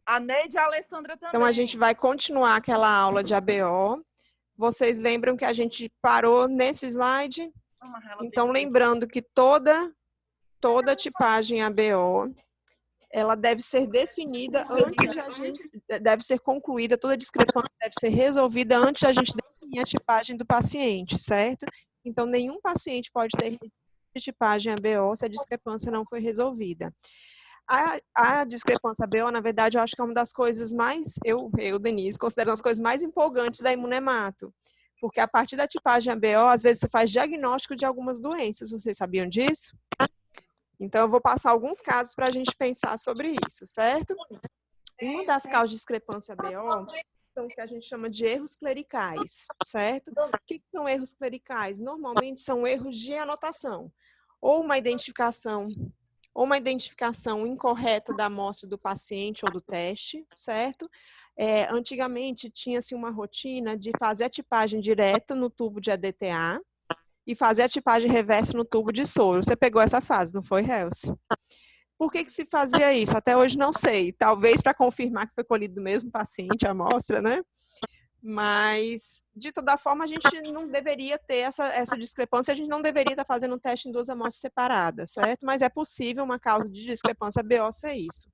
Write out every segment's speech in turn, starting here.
A Neide e a Alessandra também. Então, a gente vai continuar aquela aula de ABO. Vocês lembram que a gente parou nesse slide? Então, lembrando que toda tipagem ABO, ela deve ser definida antes de a gente, deve ser concluída, toda discrepância deve ser resolvida antes da gente definir a tipagem do paciente, certo? Então, nenhum paciente pode ter tipagem ABO se a discrepância não foi resolvida. A discrepância ABO, na verdade, eu acho que é uma das coisas mais, Denise, considero uma das coisas mais empolgantes da imunemato, porque a partir da tipagem ABO, às vezes você faz diagnóstico de algumas doenças, vocês sabiam disso? Então, eu vou passar alguns casos para a gente pensar sobre isso, certo? Uma das causas de discrepância ABO são o que a gente chama de erros clericais, certo? O que são erros clericais? Normalmente são erros de anotação, ou uma identificação incorreta da amostra do paciente ou do teste, certo? Antigamente, tinha-se uma rotina de fazer a tipagem direta no tubo de ADTA e fazer a tipagem reversa no tubo de soro. Você pegou essa fase, não foi, Helci? Por que se fazia isso? Até hoje não sei. Talvez para confirmar que foi colhido do mesmo paciente a amostra, né? Mas, de toda forma, a gente não deveria ter essa discrepância, a gente não deveria estar fazendo um teste em duas amostras separadas, certo? Mas é possível uma causa de discrepância ABO ser isso.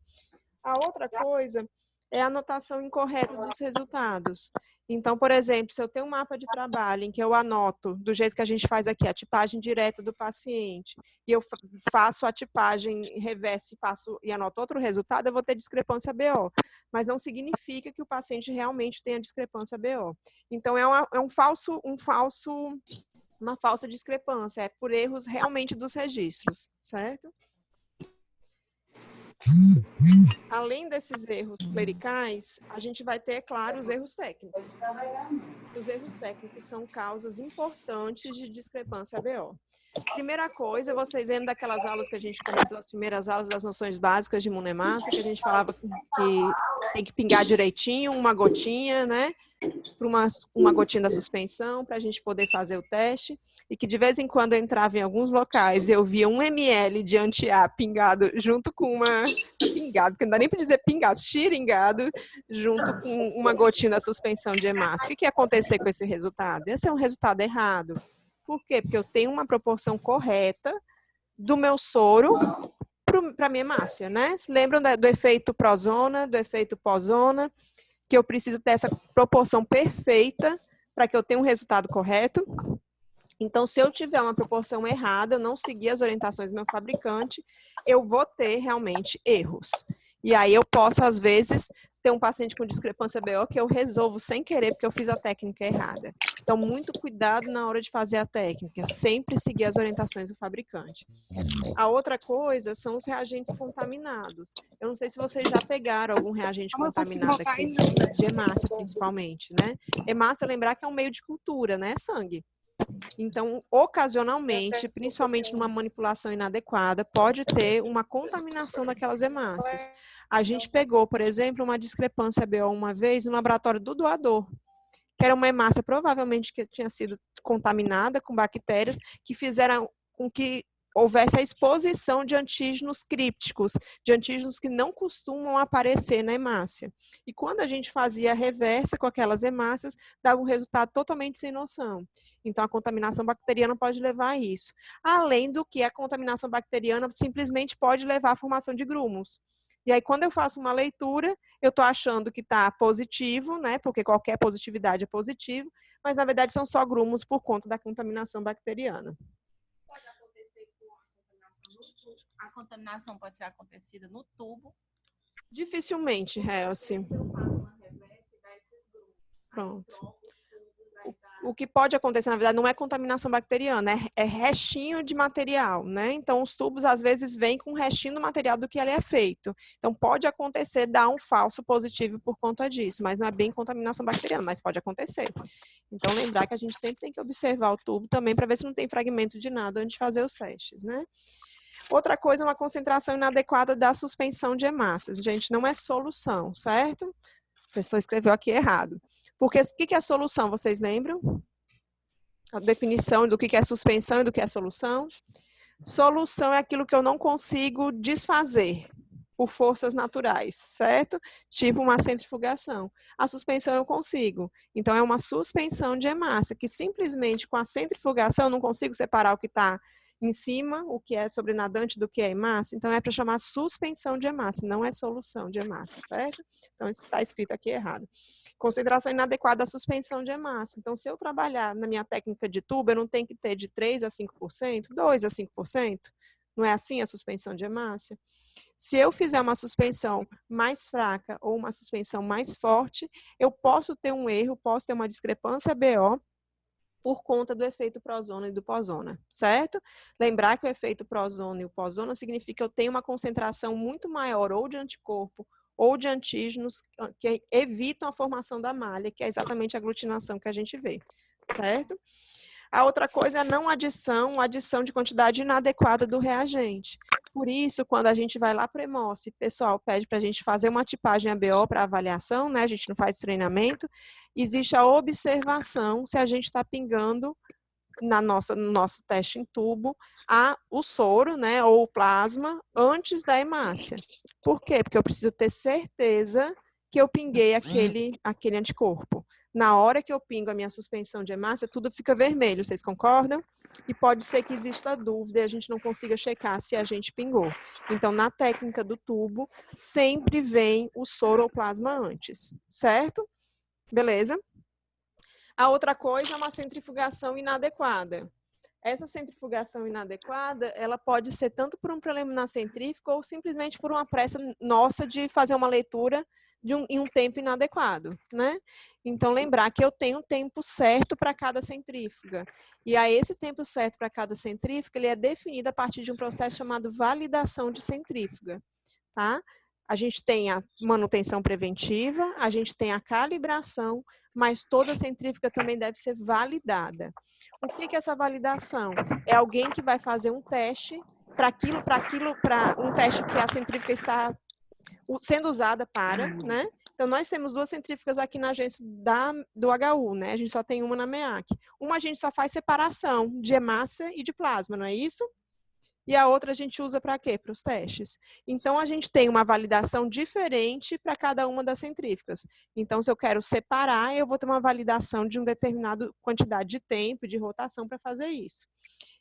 A outra coisa é a anotação incorreta dos resultados. Então, por exemplo, se eu tenho um mapa de trabalho em que eu anoto, do jeito que a gente faz aqui, a tipagem direta do paciente, e eu faço a tipagem reversa e anoto outro resultado, eu vou ter discrepância ABO. Mas não significa que o paciente realmente tenha discrepância ABO. Então, uma falsa discrepância, é por erros realmente dos registros, certo? Além desses erros clericais, a gente vai ter, é claro, os erros técnicos. Os erros técnicos são causas importantes de discrepância ABO. Primeira coisa, vocês lembram daquelas aulas que a gente comentou, as primeiras aulas das noções básicas de imunemato, que a gente falava que tem que pingar direitinho, uma gotinha, né? Para uma gotinha da suspensão, para a gente poder fazer o teste, e que de vez em quando eu entrava em alguns locais e eu via 1 ml de anti-A pingado junto com pingado, que não dá nem para dizer pingado, xiringado, junto com uma gotinha da suspensão de hemácia. O que ia acontecer com esse resultado? Esse é um resultado errado. Por quê? Porque eu tenho uma proporção correta do meu soro para a minha hemácia, né? Se lembram do efeito prozona, do efeito pós-zona, que eu preciso ter essa proporção perfeita para que eu tenha um resultado correto. Então, se eu tiver uma proporção errada, eu não seguir as orientações do meu fabricante, eu vou ter realmente erros. E aí eu posso, às vezes, ter um paciente com discrepância ABO que eu resolvo sem querer, porque eu fiz a técnica errada. Então, muito cuidado na hora de fazer a técnica, sempre seguir as orientações do fabricante. A outra coisa são os reagentes contaminados. Eu não sei se vocês já pegaram algum reagente contaminado aqui, de hemácia principalmente, né? Hemácia, lembrar que é um meio de cultura, né? Sangue. Então, ocasionalmente, principalmente numa manipulação inadequada, pode ter uma contaminação daquelas hemácias. A gente pegou, por exemplo, uma discrepância ABO uma vez no laboratório do doador, que era uma hemácia provavelmente que tinha sido contaminada com bactérias que fizeram com que houvesse a exposição de antígenos crípticos, de antígenos que não costumam aparecer na hemácia. E quando a gente fazia a reversa com aquelas hemácias, dava um resultado totalmente sem noção. Então, a contaminação bacteriana pode levar a isso. Além do que a contaminação bacteriana simplesmente pode levar à formação de grumos. E aí, quando eu faço uma leitura, eu estou achando que está positivo, né? Porque qualquer positividade é positivo, mas na verdade são só grumos por conta da contaminação bacteriana. A contaminação pode ser acontecida no tubo. Dificilmente, Helci. Pronto. O que pode acontecer, na verdade, não é contaminação bacteriana, é restinho de material, né? Então, os tubos, às vezes, vêm com restinho do material do que ele é feito. Então, pode acontecer dar um falso positivo por conta disso, mas não é bem contaminação bacteriana, mas pode acontecer. Então, lembrar que a gente sempre tem que observar o tubo também para ver se não tem fragmento de nada antes de fazer os testes, né? Outra coisa é uma concentração inadequada da suspensão de hemácias. Gente, não é solução, certo? A pessoa escreveu aqui errado. Porque o que é solução? Vocês lembram? A definição do que é suspensão e do que é solução? Solução é aquilo que eu não consigo desfazer por forças naturais, certo? Tipo uma centrifugação. A suspensão eu consigo. Então, é uma suspensão de hemácia, que simplesmente com a centrifugação eu não consigo separar o que está em cima, o que é sobrenadante do que é hemácia. Então, é para chamar suspensão de hemácia, não é solução de hemácia, certo? Então, isso está escrito aqui errado. Concentração inadequada da suspensão de hemácia. Então, se eu trabalhar na minha técnica de tubo, eu não tenho que ter de 3 a 5%, 2 a 5%. Não é assim a suspensão de hemácia? Se eu fizer uma suspensão mais fraca ou uma suspensão mais forte, eu posso ter um erro, posso ter uma discrepância BO por conta do efeito prozona e do pós-zona, certo? Lembrar que o efeito prozona e o pós-zona significa que eu tenho uma concentração muito maior ou de anticorpo ou de antígenos que evitam a formação da malha, que é exatamente a aglutinação que a gente vê, certo? A outra coisa é a não adição de quantidade inadequada do reagente. Por isso, quando a gente vai lá para a Hemose, o pessoal pede para a gente fazer uma tipagem ABO para avaliação, né? A gente não faz treinamento, existe a observação se a gente está pingando no nosso teste em tubo o soro, né, ou o plasma, antes da hemácia. Por quê? Porque eu preciso ter certeza que eu pinguei aquele anticorpo. Na hora que eu pingo a minha suspensão de hemácia, tudo fica vermelho, vocês concordam? E pode ser que exista dúvida e a gente não consiga checar se a gente pingou. Então, na técnica do tubo, sempre vem o soro ou plasma antes, certo? Beleza? A outra coisa é uma centrifugação inadequada. Essa centrifugação inadequada, ela pode ser tanto por um preliminar centrífugo ou simplesmente por uma pressa nossa de fazer uma leitura em um tempo inadequado, né? Então, lembrar que eu tenho um tempo certo para cada centrífuga. E aí, esse tempo certo para cada centrífuga, ele é definido a partir de um processo chamado validação de centrífuga, tá? A gente tem a manutenção preventiva, a gente tem a calibração, mas toda centrífuga também deve ser validada. O que é essa validação? É alguém que vai fazer um teste para um teste que a centrífuga está sendo usada para, né? Então, nós temos 2 centrífugas aqui na agência do HU, né? A gente só tem uma na MEAC. Uma a gente só faz separação de hemácia e de plasma, não é isso? E a outra a gente usa para quê? Para os testes. Então, a gente tem uma validação diferente para cada uma das centrífugas. Então, se eu quero separar, eu vou ter uma validação de uma determinada quantidade de tempo, de rotação para fazer isso.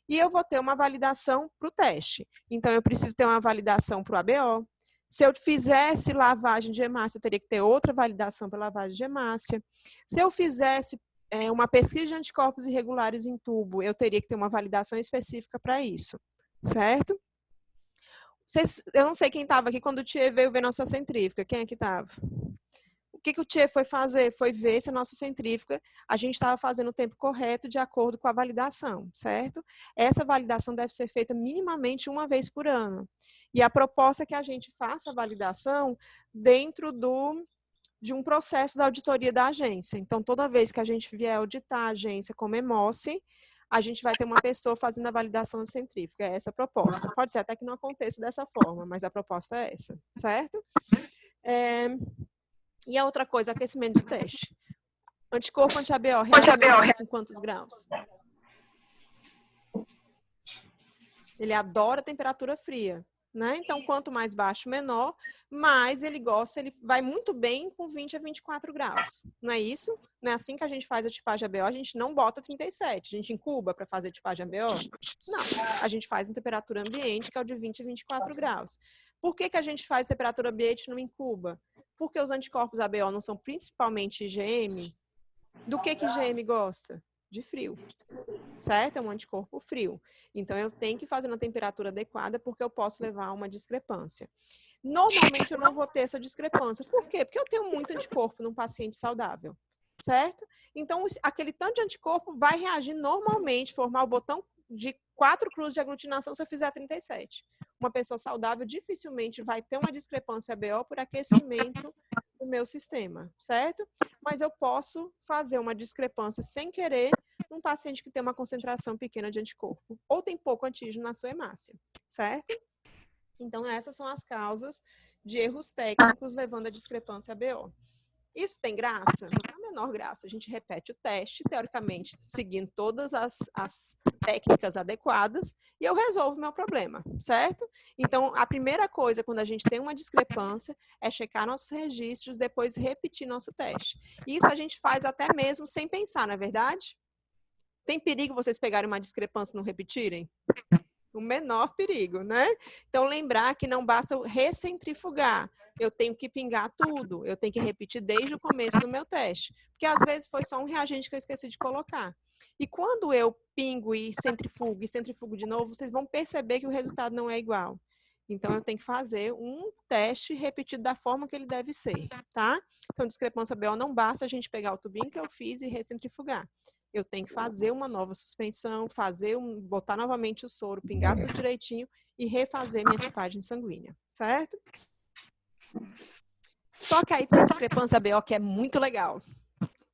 E eu vou ter uma validação para o teste. Então, eu preciso ter uma validação para o ABO. Se eu fizesse lavagem de hemácia, eu teria que ter outra validação para lavagem de hemácia. Se eu fizesse uma pesquisa de anticorpos irregulares em tubo, eu teria que ter uma validação específica para isso. Certo? Eu não sei quem estava aqui quando o Tchê veio ver nossa centrífuga. Quem é que estava? O que o Tchê foi fazer? Foi ver se a nossa centrífuga, a gente estava fazendo o tempo correto de acordo com a validação, certo? Essa validação deve ser feita minimamente uma vez por ano. E a proposta é que a gente faça a validação dentro de um processo da auditoria da agência. Então, toda vez que a gente vier auditar a agência como Hemose, a gente vai ter uma pessoa fazendo a validação da centrífuga. É essa a proposta. Pode ser até que não aconteça dessa forma, mas a proposta é essa, certo? E a outra coisa, aquecimento de teste. Anticorpo anti-ABO, reage com quantos graus? Ele adora temperatura fria, né? Então, quanto mais baixo, menor, mais ele gosta, ele vai muito bem com 20 a 24 graus. Não é isso? Não é assim que a gente faz a tipagem ABO, a gente não bota 37, a gente incuba para fazer a tipagem ABO? Não, a gente faz em temperatura ambiente, que é o de 20 a 24 graus. Por que a gente faz temperatura ambiente e não incuba? Porque os anticorpos ABO não são principalmente IgM. Do que IgM gosta? De frio, certo? É um anticorpo frio. Então, eu tenho que fazer na temperatura adequada porque eu posso levar a uma discrepância. Normalmente, eu não vou ter essa discrepância. Por quê? Porque eu tenho muito anticorpo num paciente saudável, certo? Então, aquele tanto de anticorpo vai reagir normalmente, formar o botão de 4 cruzes de aglutinação se eu fizer 37. Uma pessoa saudável dificilmente vai ter uma discrepância ABO por aquecimento do meu sistema, certo? Mas eu posso fazer uma discrepância sem querer num paciente que tem uma concentração pequena de anticorpo ou tem pouco antígeno na sua hemácia, certo? Então, essas são as causas de erros técnicos levando à discrepância ABO. Isso tem graça? menor graça. A gente repete o teste, teoricamente, seguindo todas as técnicas adequadas, e eu resolvo o meu problema, certo? Então, a primeira coisa, quando a gente tem uma discrepância, é checar nossos registros, depois repetir nosso teste. Isso a gente faz até mesmo sem pensar, não é verdade? Tem perigo vocês pegarem uma discrepância e não repetirem? O menor perigo, né? Então, lembrar que não basta eu recentrifugar. Eu tenho que pingar tudo. Eu tenho que repetir desde o começo do meu teste. Porque, às vezes, foi só um reagente que eu esqueci de colocar. E quando eu pingo e centrifugo de novo, vocês vão perceber que o resultado não é igual. Então, eu tenho que fazer um teste repetido da forma que ele deve ser, tá? Então, discrepância BO não basta a gente pegar o tubinho que eu fiz e recentrifugar. Eu tenho que fazer uma nova suspensão, botar novamente o soro, pingar tudo direitinho e refazer minha tipagem sanguínea, certo? Só que aí tem discrepância BO que é muito legal,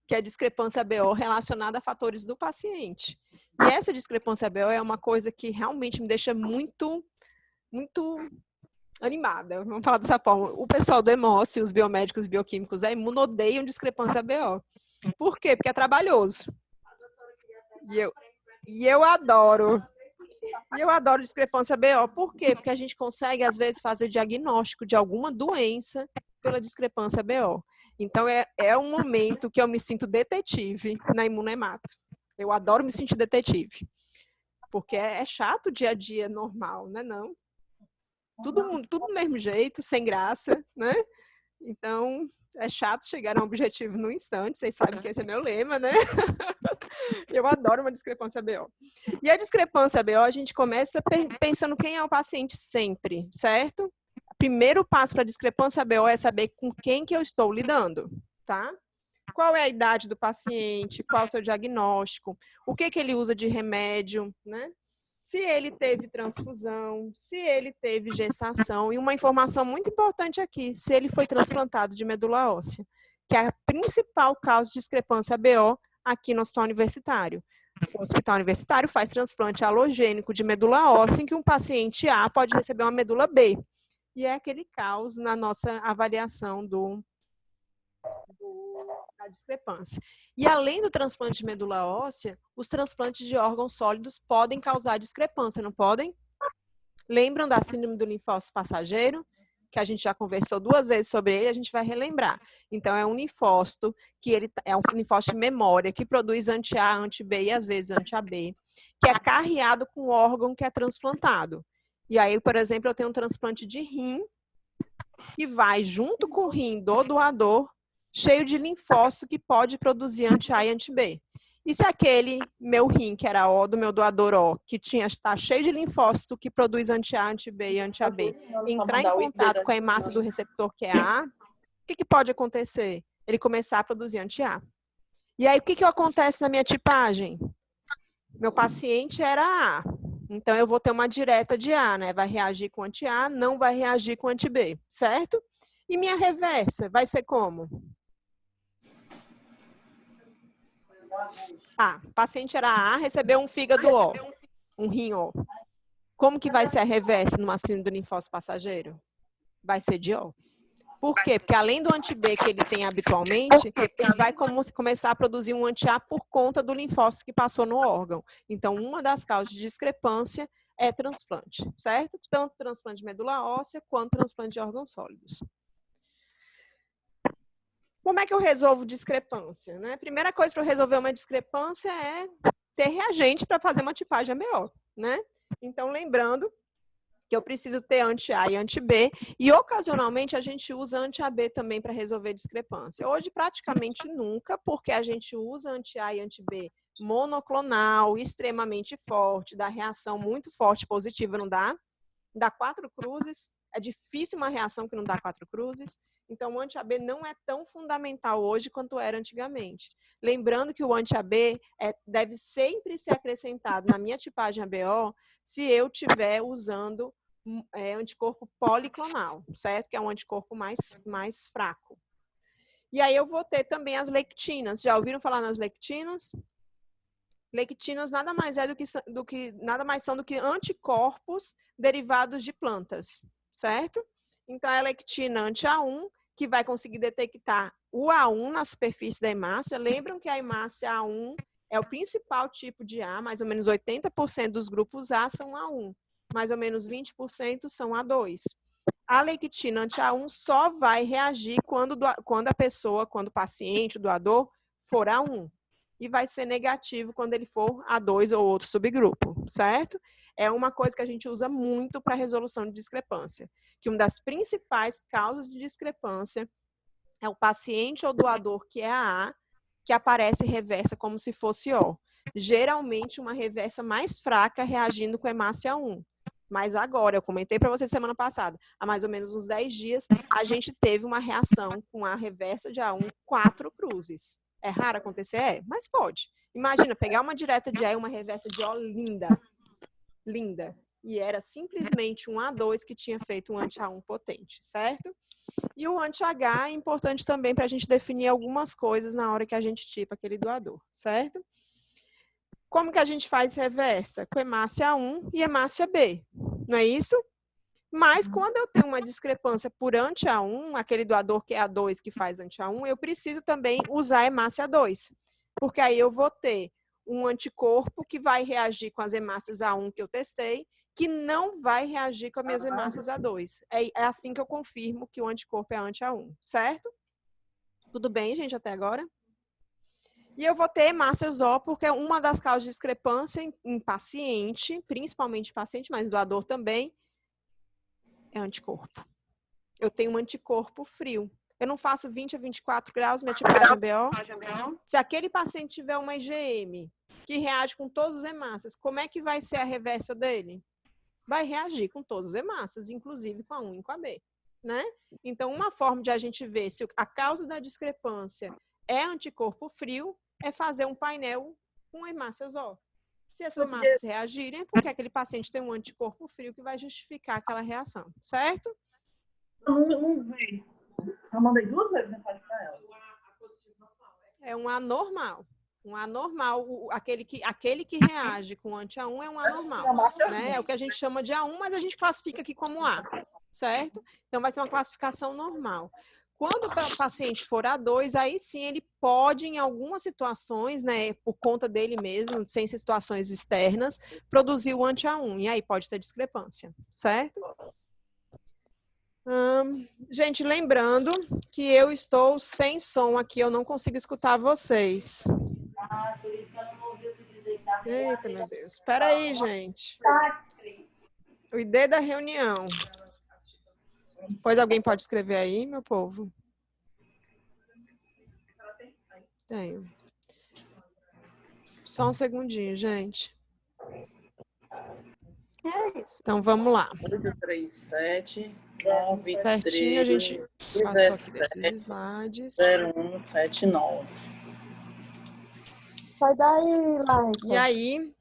que é a discrepância BO relacionada a fatores do paciente. E essa discrepância BO é uma coisa que realmente me deixa muito animada, vamos falar dessa forma. O pessoal do Hemócio, os biomédicos e bioquímicos da Imuno odeiam discrepância BO. Por quê? Porque é trabalhoso. E eu adoro. E eu adoro discrepância BO. Por quê? Porque a gente consegue, às vezes, fazer diagnóstico de alguma doença pela discrepância BO. Então, é um momento que eu me sinto detetive na imunohemato. Eu adoro me sentir detetive. Porque é chato o dia a dia normal, né? Não? Tudo do mesmo jeito, sem graça, né? Então, é chato chegar a um objetivo no instante. Vocês sabem que esse é meu lema, né? Eu adoro uma discrepância BO. E a discrepância BO, a gente começa pensando quem é o paciente sempre, certo? Primeiro passo para a discrepância BO é saber com quem que eu estou lidando, tá? Qual é a idade do paciente, qual é o seu diagnóstico, o que que ele usa de remédio, né? Se ele teve transfusão, se ele teve gestação, e uma informação muito importante aqui, se ele foi transplantado de medula óssea, que é a principal causa de discrepância BO aqui no hospital universitário. O hospital universitário faz transplante halogênico de medula óssea, em que um paciente A pode receber uma medula B. E é aquele caos na nossa avaliação da discrepância. E além do transplante de medula óssea, os transplantes de órgãos sólidos podem causar discrepância, não podem? Lembram da síndrome do linfócito passageiro? Que a gente já conversou 2 vezes sobre ele, a gente vai relembrar. Então, é um linfócito, que ele é um linfócito de memória, que produz anti-A, anti-B e, às vezes, anti-AB, que é carreado com o órgão que é transplantado. E aí, por exemplo, eu tenho um transplante de rim, que vai junto com o rim do doador, cheio de linfócito que pode produzir anti-A e anti-B. E se aquele meu rim, que era O do meu doador O, que está cheio de linfócito que produz anti-A, anti-B e anti-AB, entrar em contato com a hemácia do receptor que é A, o que pode acontecer? Ele começar a produzir anti-A. E aí, o que acontece na minha tipagem? Meu paciente era A. Então, eu vou ter uma direta de A, né? Vai reagir com anti-A, não vai reagir com anti-B, certo? E minha reversa vai ser como? O paciente era A, recebeu um fígado O, um rim O. Como que vai ser a reversa numa síndrome do linfócito passageiro? Vai ser de O. Por quê? Porque além do anti-B que ele tem habitualmente, ele vai começar a produzir um anti-A por conta do linfócito que passou no órgão. Então, uma das causas de discrepância é transplante, certo? Tanto transplante de medula óssea quanto transplante de órgãos sólidos. Como é que eu resolvo discrepância, né? A primeira coisa para eu resolver uma discrepância é ter reagente para fazer uma tipagem ABO, né? Então, lembrando que eu preciso ter anti-A e anti-B, e ocasionalmente a gente usa anti-AB também para resolver discrepância. Hoje, praticamente nunca, porque a gente usa anti-A e anti-B monoclonal, extremamente forte, dá reação muito forte positiva, não dá? Dá 4 cruzes, é difícil uma reação que não dá 4 cruzes. Então, o anti-AB não é tão fundamental hoje quanto era antigamente. Lembrando que o anti-AB deve sempre ser acrescentado na minha tipagem ABO se eu estiver usando anticorpo policlonal, certo? Que é um anticorpo mais fraco. E aí eu vou ter também as lectinas. Já ouviram falar nas lectinas? Lectinas nada mais são do que anticorpos derivados de plantas, certo? Então, a lectina anti-A1 que vai conseguir detectar o A1 na superfície da hemácia. Lembram que a hemácia A1 é o principal tipo de A, mais ou menos 80% dos grupos A são A1, mais ou menos 20% são A2. A lectina anti-A1 só vai reagir quando a pessoa, quando o paciente, o doador, for A1. E vai ser negativo quando ele for A2 ou outro subgrupo, certo? É uma coisa que a gente usa muito para resolução de discrepância. Que uma das principais causas de discrepância é o paciente ou doador que é A, que aparece reversa como se fosse O. Geralmente uma reversa mais fraca reagindo com hemácia 1. Mas agora, eu comentei para você semana passada, há mais ou menos uns 10 dias, a gente teve uma reação com a reversa de A1, 4 cruzes. É raro acontecer? É, mas pode. Imagina, pegar uma direta de A e uma reversa de O linda. Linda. E era simplesmente um A2 que tinha feito um anti-A1 potente, certo? E o anti-H é importante também para a gente definir algumas coisas na hora que a gente tipa aquele doador, certo? Como que a gente faz reversa? Com hemácia 1 e hemácia B, não é isso? Mas quando eu tenho uma discrepância por anti-A1, aquele doador que é A2 que faz anti-A1, eu preciso também usar hemácia 2, porque aí eu vou ter um anticorpo que vai reagir com as hemácias A1 que eu testei, que não vai reagir com as minhas hemácias A2. É assim que eu confirmo que o anticorpo é anti-A1, certo? Tudo bem, gente, até agora? E eu vou ter hemácias O, porque uma das causas de discrepância em paciente, principalmente paciente, mas doador também, é anticorpo. Eu tenho um anticorpo frio. Eu não faço 20 a 24 graus minha tipagem BO. Se aquele paciente tiver uma IgM que reage com todas as hemácias, como é que vai ser a reversa dele? Vai reagir com todas as hemácias, inclusive com a 1 e com a B, né? Então, uma forma de a gente ver se a causa da discrepância é anticorpo frio é fazer um painel com hemácias O. Se essas hemácias reagirem, é porque aquele paciente tem um anticorpo frio que vai justificar aquela reação, certo? Não vi. Eu mandei 2 vezes mensagem para ela. É um anormal. Um anormal, aquele que reage com anti-A1 é um anormal, né? É o que a gente chama de A1, mas a gente classifica aqui como A, certo? Então, vai ser uma classificação normal. Quando o paciente for A2, aí sim ele pode, em algumas situações, né, por conta dele mesmo, sem ser situações externas, produzir o anti-A1, e aí pode ter discrepância, certo? Gente, lembrando que eu estou sem som aqui, eu não consigo escutar vocês. Por isso que ela não ouviu tu dizer que tá. Eita, meu Deus. Espera aí, gente. O ID da reunião. Pois alguém pode escrever aí, meu povo? Tenho. Só um segundinho, gente. É isso. Então, vamos lá. 837 9 Certinho, a gente passou aqui desses slides. 0179. Sai daí, Laika. E aí,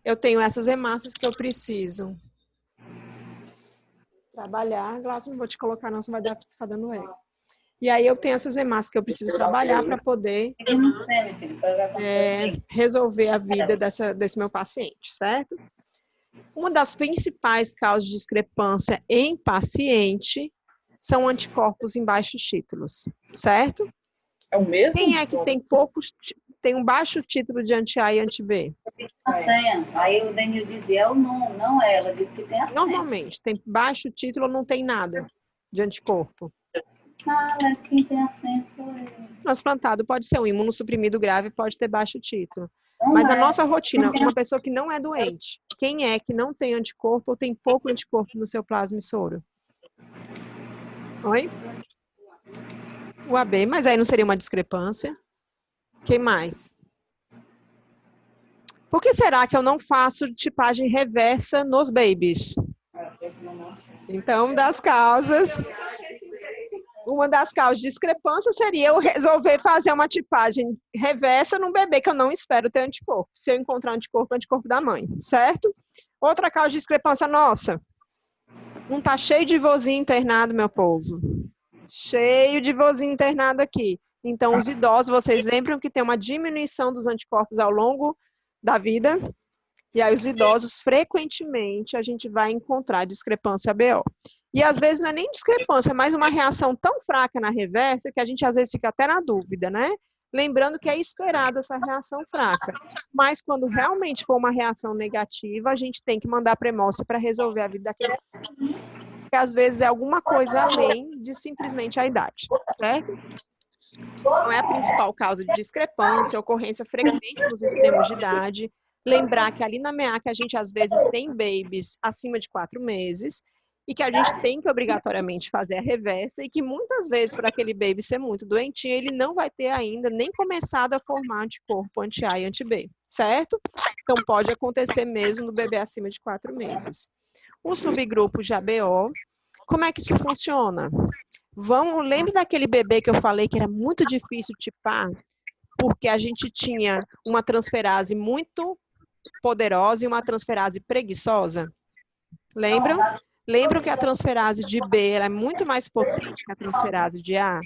eu tenho essas hemácias que eu preciso trabalhar. Glaucio, não vou te colocar não, senão vai ficar dando erro. E aí, eu tenho essas hemácias que eu preciso trabalhar para poder resolver a vida desse meu paciente, certo? Uma das principais causas de discrepância em paciente são anticorpos em baixos títulos, certo? É o mesmo? Quem é que tem um baixo título de anti-A e anti-B? A senha. Aí o Danilo dizia, eu não é. Ela disse que tem a senha. Normalmente, tem baixo título ou não tem nada de anticorpo. Ah, mas quem tem a senha sou eu. Transplantado pode ser um imunossuprimido grave, pode ter baixo título. Não Mas é. na nossa rotina, uma pessoa que não é doente, quem é que não tem anticorpo ou tem pouco anticorpo no seu plasma e soro? Oi? O AB, mas aí não seria uma discrepância. Quem mais? Por que será que eu não faço tipagem reversa nos babies? Então, uma das causas de discrepância seria eu resolver fazer uma tipagem reversa num bebê que eu não espero ter anticorpo. Se eu encontrar anticorpo, é anticorpo da mãe, certo? Outra causa de discrepância nossa. Não tá cheio de vozinho internado, meu povo. Cheio de vozinho internado aqui. Então, os idosos, vocês lembram que tem uma diminuição dos anticorpos ao longo da vida? E aí os idosos, frequentemente, a gente vai encontrar discrepância ABO. E às vezes não é nem discrepância, é mais uma reação tão fraca na reversa que a gente às vezes fica até na dúvida, né? Lembrando que é esperada essa reação fraca. Mas quando realmente for uma reação negativa, a gente tem que mandar para a hemóstase para resolver a vida daquele paciente. Porque às vezes é alguma coisa além de simplesmente a idade, certo? Não é a principal causa de discrepância, ocorrência frequente nos extremos de idade. Lembrar que ali na MEAC a gente às vezes tem babies acima de 4 meses e que a gente tem que obrigatoriamente fazer a reversa e que muitas vezes, por aquele baby ser muito doentinho, ele não vai ter ainda nem começado a formar anticorpo anti-A e anti-B, certo? Então pode acontecer mesmo no bebê acima de 4 meses. O subgrupo de ABO, como é que isso funciona? Lembre daquele bebê que eu falei que era muito difícil tipar, porque a gente tinha uma transferase muito poderosa e uma transferase preguiçosa? Lembram? Lembram que a transferase de B ela é muito mais potente que a transferase de A?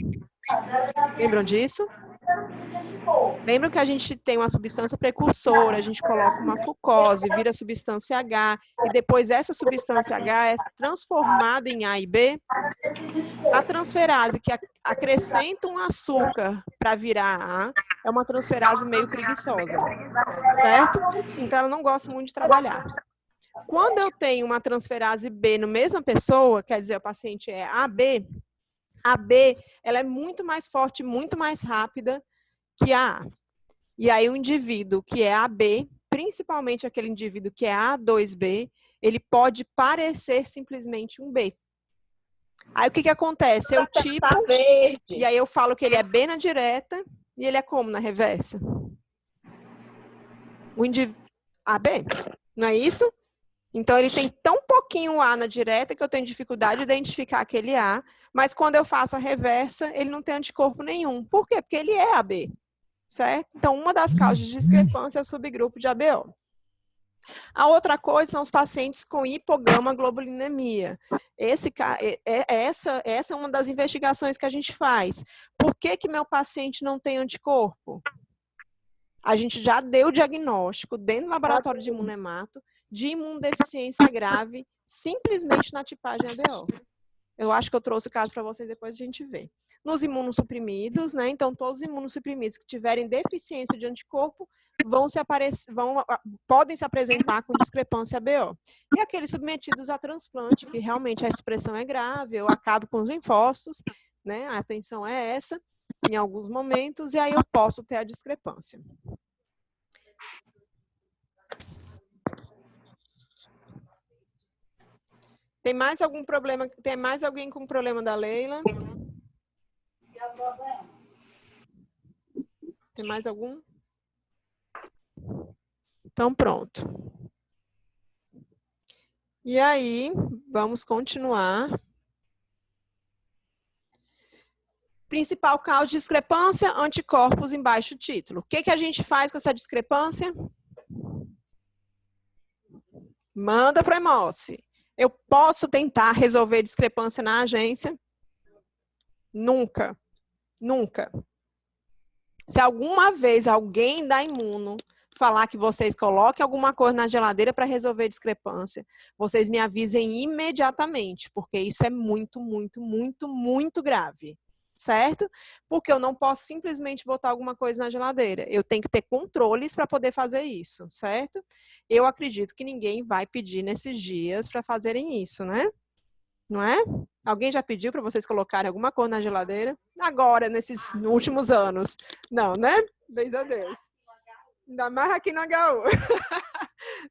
Lembram disso? Lembram que a gente tem uma substância precursora, a gente coloca uma fucose, vira substância H, e depois essa substância H é transformada em A e B? A transferase que acrescenta um açúcar para virar A é uma transferase meio preguiçosa, certo? Então ela não gosta muito de trabalhar. Quando eu tenho uma transferase B na mesma pessoa, quer dizer, o paciente é AB, a B ela é muito mais forte, muito mais rápida que a A. E aí o indivíduo que é AB, principalmente aquele indivíduo que é A2B, ele pode parecer simplesmente um B. Aí o que acontece? Eu tipo, e aí eu falo que ele é B na direta, e ele é como na reversa? O indivíduo AB, não é isso? Então, ele tem tão pouquinho A na direta que eu tenho dificuldade de identificar aquele A, mas quando eu faço a reversa, ele não tem anticorpo nenhum. Por quê? Porque ele é AB, certo? Então, uma das causas de discrepância é o subgrupo de ABO. A outra coisa são os pacientes com hipogama-globulinemia. Essa é uma das investigações que a gente faz. Por que meu paciente não tem anticorpo? A gente já deu o diagnóstico dentro do laboratório de imunemato de imunodeficiência grave simplesmente na tipagem ABO. Eu acho que eu trouxe o caso para vocês, depois a gente vê. Nos imunossuprimidos, né? Então, todos os imunossuprimidos que tiverem deficiência de anticorpo podem se apresentar com discrepância ABO. E aqueles submetidos a transplante, que realmente a expressão é grave, eu acabo com os linfócitos, né? A atenção é essa, em alguns momentos, e aí eu posso ter a discrepância. Tem mais algum problema? Tem mais alguém com problema da Leila? Tem mais algum? Então, pronto. E aí, vamos continuar. Principal causa de discrepância, anticorpos em baixo título. O que a gente faz com essa discrepância? Manda para a hemóstase. Eu posso tentar resolver discrepância na agência? Nunca. Nunca. Se alguma vez alguém da imuno falar que vocês coloquem alguma coisa na geladeira para resolver discrepância, vocês me avisem imediatamente, porque isso é muito, muito, muito, muito grave. Certo? Porque eu não posso simplesmente botar alguma coisa na geladeira. Eu tenho que ter controles para poder fazer isso, certo? Eu acredito que ninguém vai pedir nesses dias para fazerem isso, né? Não é? Alguém já pediu para vocês colocarem alguma coisa na geladeira? Agora, nesses últimos anos. Não, né? Beijo a Deus. Ainda mais aqui no HU.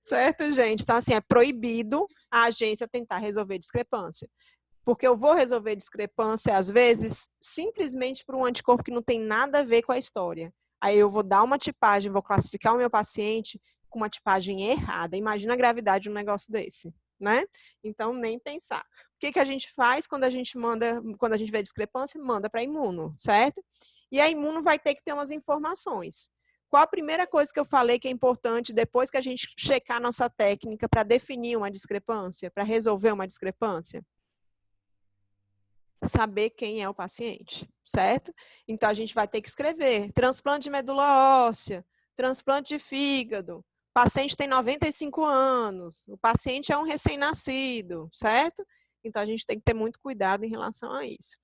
Certo, gente? Então, assim, é proibido a agência tentar resolver discrepância. Porque eu vou resolver discrepância, às vezes, simplesmente por um anticorpo que não tem nada a ver com a história. Aí eu vou dar uma tipagem, vou classificar o meu paciente com uma tipagem errada. Imagina a gravidade de um negócio desse, né? Então, nem pensar. O que a gente faz quando a gente vê discrepância? Manda para a imuno, certo? E a imuno vai ter que ter umas informações. Qual a primeira coisa que eu falei que é importante depois que a gente checar nossa técnica para definir uma discrepância, para resolver uma discrepância? Saber quem é o paciente, certo? Então, a gente vai ter que escrever transplante de medula óssea, transplante de fígado, paciente tem 95 anos, o paciente é um recém-nascido, certo? Então, a gente tem que ter muito cuidado em relação a isso.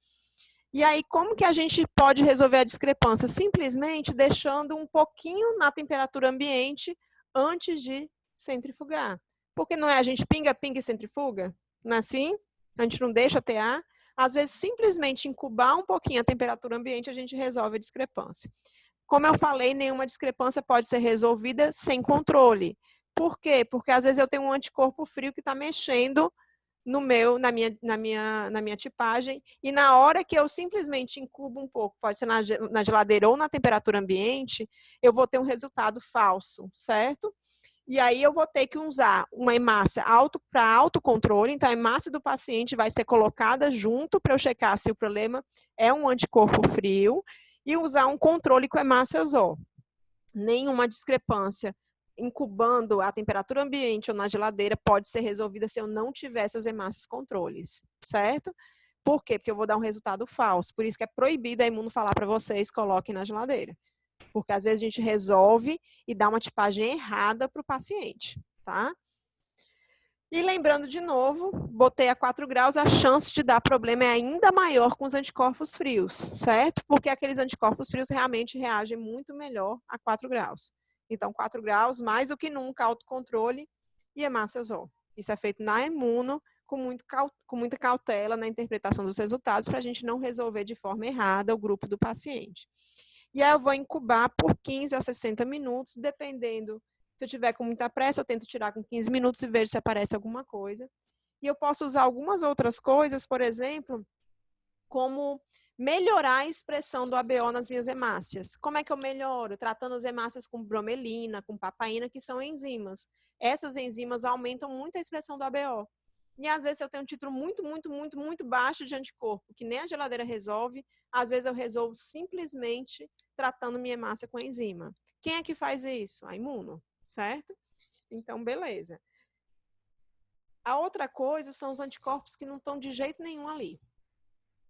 E aí, como que a gente pode resolver a discrepância? Simplesmente deixando um pouquinho na temperatura ambiente antes de centrifugar. Porque não é a gente pinga, pinga e centrifuga? Não é assim? A gente não deixa tear. Às vezes, simplesmente incubar um pouquinho a temperatura ambiente, a gente resolve a discrepância. Como eu falei, nenhuma discrepância pode ser resolvida sem controle. Por quê? Porque às vezes eu tenho um anticorpo frio que está mexendo na minha tipagem, e na hora que eu simplesmente incubo um pouco, pode ser na geladeira ou na temperatura ambiente, eu vou ter um resultado falso, certo? E aí eu vou ter que usar uma hemácia para autocontrole, então a hemácia do paciente vai ser colocada junto para eu checar se o problema é um anticorpo frio, e usar um controle com hemácia azul. Nenhuma discrepância incubando a temperatura ambiente ou na geladeira pode ser resolvida se eu não tiver essas hemácias controles, certo? Por quê? Porque eu vou dar um resultado falso. Por isso que é proibido a Imuno falar para vocês, coloquem na geladeira. Porque às vezes a gente resolve e dá uma tipagem errada para o paciente, tá? E lembrando de novo, botei a 4 graus, a chance de dar problema é ainda maior com os anticorpos frios, certo? Porque aqueles anticorpos frios realmente reagem muito melhor a 4 graus. Então, 4 graus, mais do que nunca, autocontrole e hemácia azul. Isso é feito na Imuno, com muita cautela na interpretação dos resultados, para a gente não resolver de forma errada o grupo do paciente. E aí eu vou incubar por 15 a 60 minutos, dependendo. Se eu tiver com muita pressa, eu tento tirar com 15 minutos e vejo se aparece alguma coisa. E eu posso usar algumas outras coisas, por exemplo, como melhorar a expressão do ABO nas minhas hemácias. Como é que eu melhoro? Tratando as hemácias com bromelina, com papaina, que são enzimas. Essas enzimas aumentam muito a expressão do ABO. E às vezes eu tenho um título muito baixo de anticorpo, que nem a geladeira resolve, às vezes eu resolvo simplesmente tratando minha hemácia com enzima. Quem é que faz isso? A Imuno, certo? Então, beleza. A outra coisa são os anticorpos que não estão de jeito nenhum ali.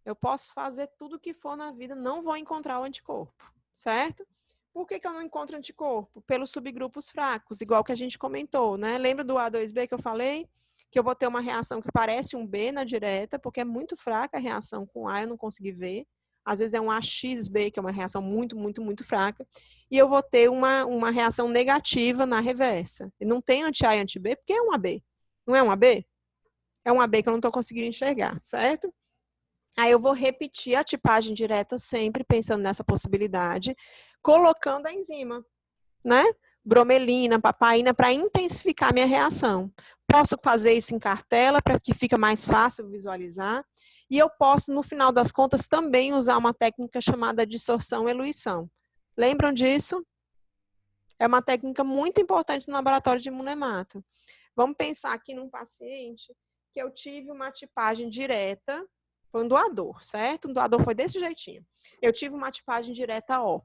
Eu posso fazer tudo o que for na vida, não vou encontrar o anticorpo, certo? Por que eu não encontro anticorpo? Pelos subgrupos fracos, igual que a gente comentou, né? Lembra do A2B que eu falei? Que eu vou ter uma reação que parece um B na direta, porque é muito fraca a reação com A, eu não consegui ver. Às vezes é um AXB, que é uma reação muito fraca. E eu vou ter uma reação negativa na reversa. E não tem anti-A e anti-B, porque é um AB. Não é um AB? É um AB que eu não estou conseguindo enxergar, certo? Aí eu vou repetir a tipagem direta sempre, pensando nessa possibilidade, colocando a enzima, né? Bromelina, papaina, para intensificar minha reação. Posso fazer isso em cartela, para que fica mais fácil visualizar. E eu posso, no final das contas, também usar uma técnica chamada distorção-eluição. Lembram disso? É uma técnica muito importante no laboratório de imunohemato. Vamos pensar aqui num paciente que eu tive uma tipagem direta, foi um doador, certo? Um doador foi desse jeitinho. Eu tive uma tipagem direta O.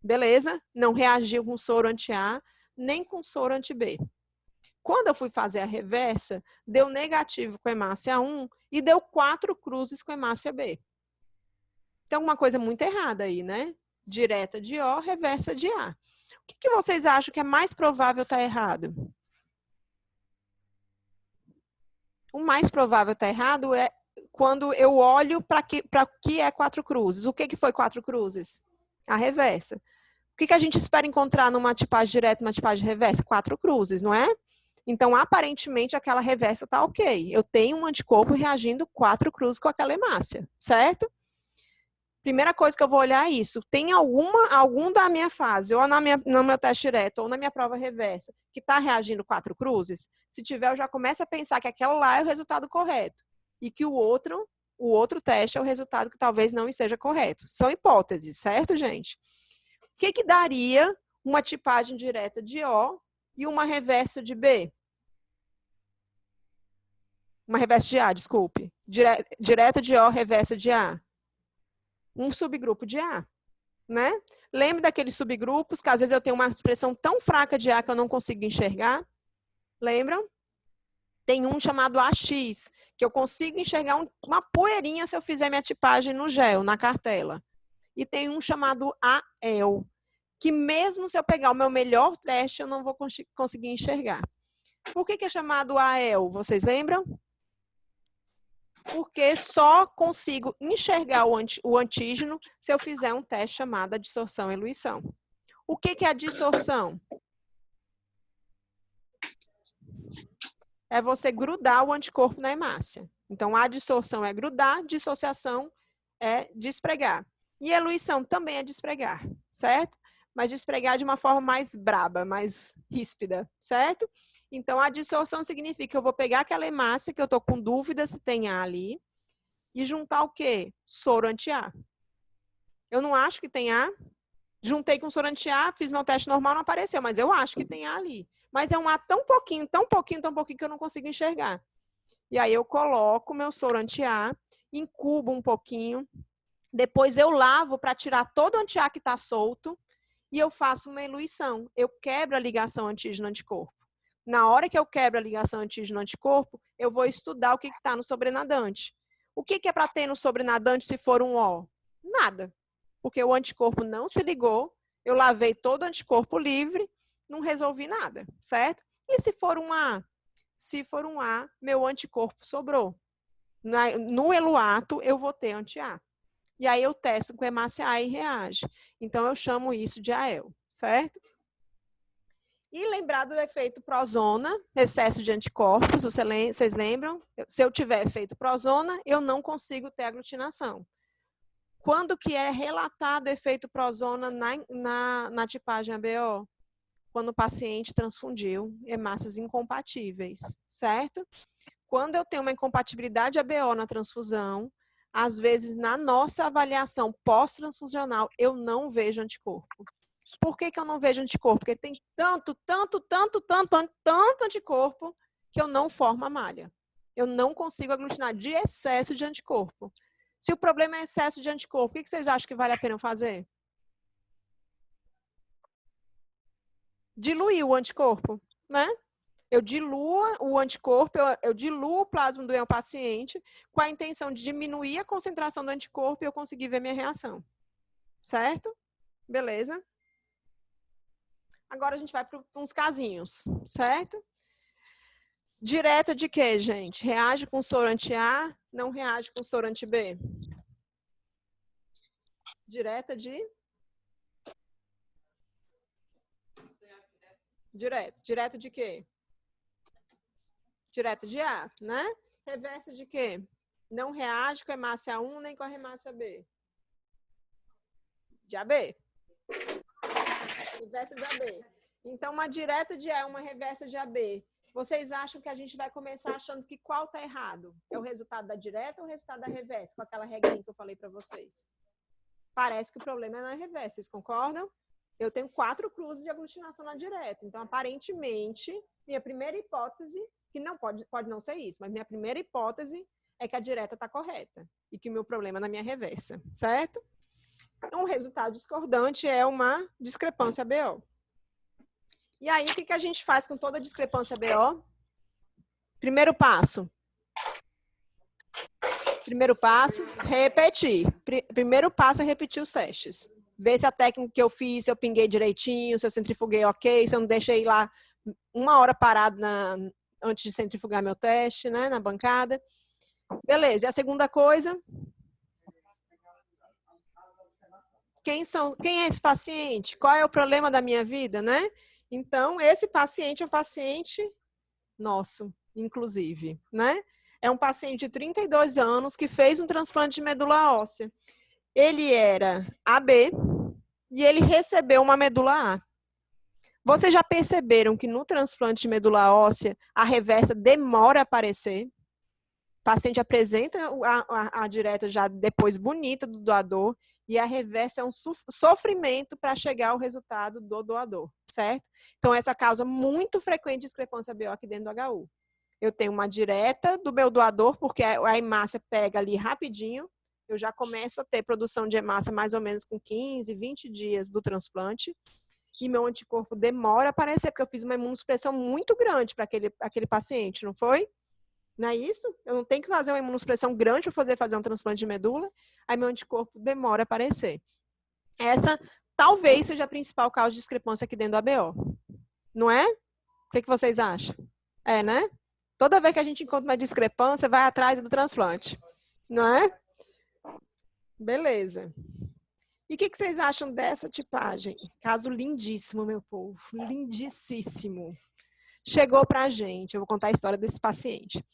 Beleza? Não reagiu com soro anti-A, nem com soro anti-B. Quando eu fui fazer a reversa, deu negativo com hemácia 1 e deu 4 cruzes com hemácia B. Tem alguma coisa muito errada aí, né? Direta de O, reversa de A. O que vocês acham que é mais provável estar errado? O mais provável estar errado é quando eu olho para que é 4 cruzes. O que foi 4 cruzes? A reversa. O que a gente espera encontrar numa tipagem direta e numa tipagem reversa? 4 cruzes, não é? Então, aparentemente, aquela reversa está ok. Eu tenho um anticorpo reagindo 4 cruzes com aquela hemácia, certo? Primeira coisa que eu vou olhar é isso. Tem algum da minha fase, ou no meu teste direto, ou na minha prova reversa, que está reagindo 4 cruzes? Se tiver, eu já começo a pensar que aquela lá é o resultado correto. E que o outro teste é o resultado que talvez não esteja correto. São hipóteses, certo, gente? O que daria uma tipagem direta de O e uma reversa de B? Uma reversa de A, desculpe. Direta de O, reversa de A. Um subgrupo de A, né? Lembra daqueles subgrupos que às vezes eu tenho uma expressão tão fraca de A que eu não consigo enxergar? Lembram? Tem um chamado AX, que eu consigo enxergar uma poeirinha se eu fizer minha tipagem no gel, na cartela. E tem um chamado AL, que mesmo se eu pegar o meu melhor teste, eu não vou conseguir enxergar. Por que é chamado AEL? Vocês lembram? Porque só consigo enxergar o antígeno se eu fizer um teste chamado adsorção e eluição. O que é a dissorção? É você grudar o anticorpo na hemácia. Então, a adsorção é grudar, dissociação é despregar. E eluição também é despregar, certo? Mas despregar de uma forma mais braba, mais ríspida, certo? Então, a dissorção significa que eu vou pegar aquela hemácia que eu estou com dúvida se tem A ali e juntar o quê? Soro anti-A. Eu não acho que tem A. Juntei com soro anti-A, fiz meu teste normal, não apareceu, mas eu acho que tem A ali. Mas é um A tão pouquinho, tão pouquinho, tão pouquinho que eu não consigo enxergar. E aí eu coloco meu soro anti-A, incubo um pouquinho, depois eu lavo para tirar todo o anti-A que está solto e eu faço uma eluição. Eu quebro a ligação antígeno-anticorpo. Na hora que eu quebro a ligação antígeno-anticorpo, eu vou estudar o que está no sobrenadante. O que é para ter no sobrenadante se for um O? Nada. Porque o anticorpo não se ligou, eu lavei todo o anticorpo livre, não resolvi nada, certo? E se for um A? Se for um A, meu anticorpo sobrou. No eluato, eu vou ter anti-A. E aí eu testo com hemácia A e reage. Então, eu chamo isso de AEL, certo? E lembrar do efeito prozona, excesso de anticorpos, vocês lembram? Se eu tiver efeito prozona, eu não consigo ter aglutinação. Quando que é relatado efeito prozona na tipagem ABO? Quando o paciente transfundiu hemácias incompatíveis, certo? Quando eu tenho uma incompatibilidade ABO na transfusão, às vezes na nossa avaliação pós-transfusional, eu não vejo anticorpo. Por que eu não vejo anticorpo? Porque tem tanto anticorpo que eu não formo a malha. Eu não consigo aglutinar de excesso de anticorpo. Se o problema é excesso de anticorpo, o que vocês acham que vale a pena fazer? Diluir o anticorpo, né? Eu diluo o anticorpo, eu diluo o plasma do meu paciente com a intenção de diminuir a concentração do anticorpo e eu conseguir ver minha reação. Certo? Beleza? Agora a gente vai para uns casinhos, certo? Direta de quê, gente? Reage com soro anti-A, não reage com soro anti-B. Direta de? Direto de quê? Direto de A, né? Reversa de quê? Não reage com a hemácia 1 nem com a hemácia B. De AB. Reversa de AB. Então, uma direta de A e uma reversa de AB. Vocês acham que a gente vai começar achando que qual está errado? É o resultado da direta ou o resultado da reversa? Com aquela regrinha que eu falei para vocês. Parece que o problema é na reversa. Vocês concordam? Eu tenho 4 cruzes de aglutinação na direta. Então, aparentemente, minha primeira hipótese, que não pode não ser isso, mas minha primeira hipótese é que a direta está correta e que o meu problema é na minha reversa, certo? Um resultado discordante é uma discrepância BO. E aí, o que a gente faz com toda discrepância BO? Primeiro passo. Primeiro passo, repetir. Primeiro passo é repetir os testes. Ver se a técnica que eu fiz, se eu pinguei direitinho, se eu centrifuguei ok, se eu não deixei lá 1 hora parado antes de centrifugar meu teste, né, na bancada. Beleza, e a segunda coisa? Quem é esse paciente? Qual é o problema da minha vida, né? Então, esse paciente é um paciente nosso, inclusive, né? É um paciente de 32 anos que fez um transplante de medula óssea. Ele era AB e ele recebeu uma medula A. Vocês já perceberam que no transplante de medula óssea, a reversa demora a aparecer? O paciente apresenta a direta já depois bonita do doador e a reversa é um sofrimento para chegar ao resultado do doador, certo? Então, essa causa muito frequente de discrepância BO aqui dentro do HU. Eu tenho uma direta do meu doador, porque a hemácia pega ali rapidinho, eu já começo a ter produção de hemácia mais ou menos com 15, 20 dias do transplante, e meu anticorpo demora a aparecer, porque eu fiz uma imunossupressão muito grande para aquele paciente, não foi? Não é isso? Eu não tenho que fazer uma imunossupressão grande para fazer um transplante de medula, aí meu anticorpo demora a aparecer. Essa talvez seja a principal causa de discrepância aqui dentro do ABO. Não é? O que vocês acham? É, né? Toda vez que a gente encontra uma discrepância, vai atrás do transplante. Não é? Beleza. E o que vocês acham dessa tipagem? Caso lindíssimo, meu povo. Lindíssimo. Chegou pra gente, eu vou contar a história desse paciente.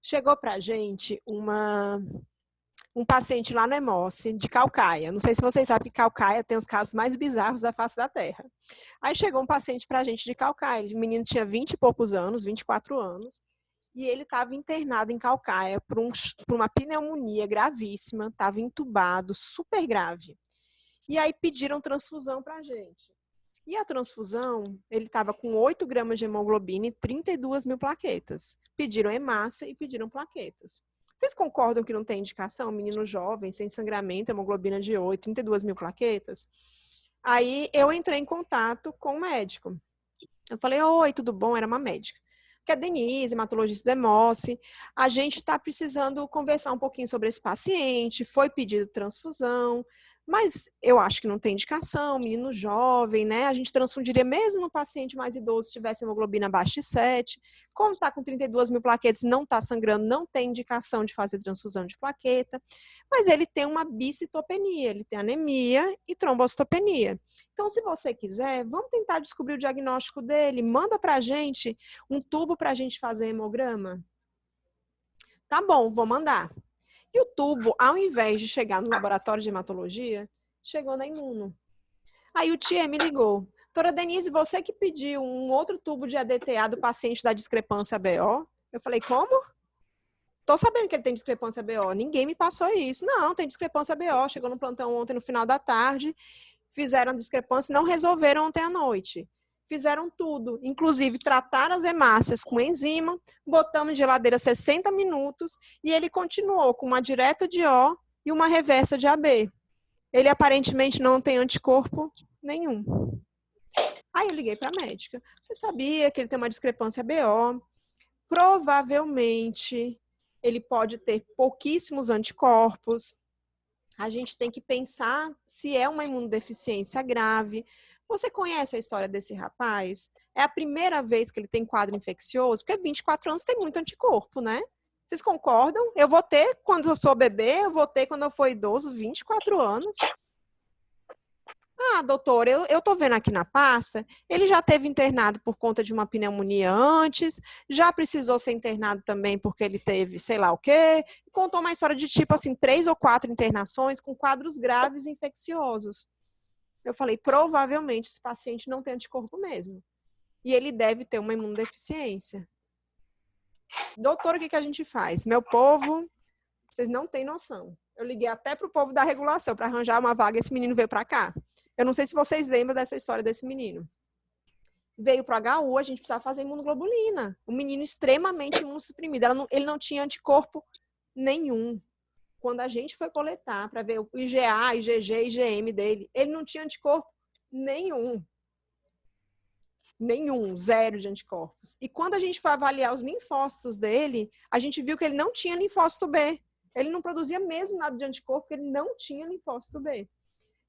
Chegou pra gente um paciente lá no Hemóce, de Caucaia. Não sei se vocês sabem que Caucaia tem os casos mais bizarros da face da Terra. Aí chegou um paciente pra gente de Caucaia. O menino tinha 20 e poucos anos, 24 anos. E ele estava internado em Caucaia por uma pneumonia gravíssima. Estava entubado, super grave. E aí pediram transfusão pra gente. E a transfusão, ele estava com 8 gramas de hemoglobina e 32 mil plaquetas. Pediram hemácia e pediram plaquetas. Vocês concordam que não tem indicação? Menino jovem, sem sangramento, hemoglobina de 8, 32 mil plaquetas? Aí eu entrei em contato com o médico. Eu falei, oi, tudo bom? Era uma médica. Que é a Denise, hematologista do Hemóce. A gente está precisando conversar um pouquinho sobre esse paciente. Foi pedido transfusão. Mas eu acho que não tem indicação, menino jovem, né? A gente transfundiria mesmo no paciente mais idoso se tivesse hemoglobina abaixo de 7. Como está com 32 mil plaquetas, não está sangrando, não tem indicação de fazer transfusão de plaqueta. Mas ele tem uma bicitopenia, ele tem anemia e trombocitopenia. Então, se você quiser, vamos tentar descobrir o diagnóstico dele. Manda para a gente um tubo para a gente fazer hemograma. Tá bom, vou mandar. E o tubo, ao invés de chegar no laboratório de hematologia, chegou na Imuno. Aí o Tia me ligou. Doutora Denise, você que pediu um outro tubo de ADTA do paciente da discrepância BO? Eu falei, como? Tô sabendo que ele tem discrepância BO. Ninguém me passou isso. Não, tem discrepância BO. Chegou no plantão ontem no final da tarde, fizeram discrepância e não resolveram ontem à noite. Fizeram tudo, inclusive trataram as hemácias com enzima, botamos em geladeira 60 minutos e ele continuou com uma direta de O e uma reversa de AB. Ele aparentemente não tem anticorpo nenhum. Aí eu liguei para a médica. Você sabia que ele tem uma discrepância BO? Provavelmente ele pode ter pouquíssimos anticorpos. A gente tem que pensar se é uma imunodeficiência grave. Você conhece a história desse rapaz? É a primeira vez que ele tem quadro infeccioso, porque 24 anos tem muito anticorpo, né? Vocês concordam? Eu vou ter quando eu sou bebê, eu vou ter quando eu for idoso, 24 anos. Ah, doutor, eu tô vendo aqui na pasta, ele já teve internado por conta de uma pneumonia antes, já precisou ser internado também porque ele teve sei lá o quê. Contou uma história de tipo assim, 3 ou 4 internações com quadros graves infecciosos. Eu falei, provavelmente esse paciente não tem anticorpo mesmo. E ele deve ter uma imunodeficiência. Doutor, o que a gente faz? Meu povo, vocês não têm noção. Eu liguei até para o povo da regulação para arranjar uma vaga, esse menino veio para cá. Eu não sei se vocês lembram dessa história desse menino. Veio para o HU, a gente precisava fazer imunoglobulina. Um menino extremamente imunossuprimido. Ele não tinha anticorpo nenhum. Quando a gente foi coletar para ver o IgA, IgG, IgM dele, ele não tinha anticorpo nenhum. Nenhum, 0 de anticorpos. E quando a gente foi avaliar os linfócitos dele, a gente viu que ele não tinha linfócito B. Ele não produzia mesmo nada de anticorpo, porque ele não tinha linfócito B.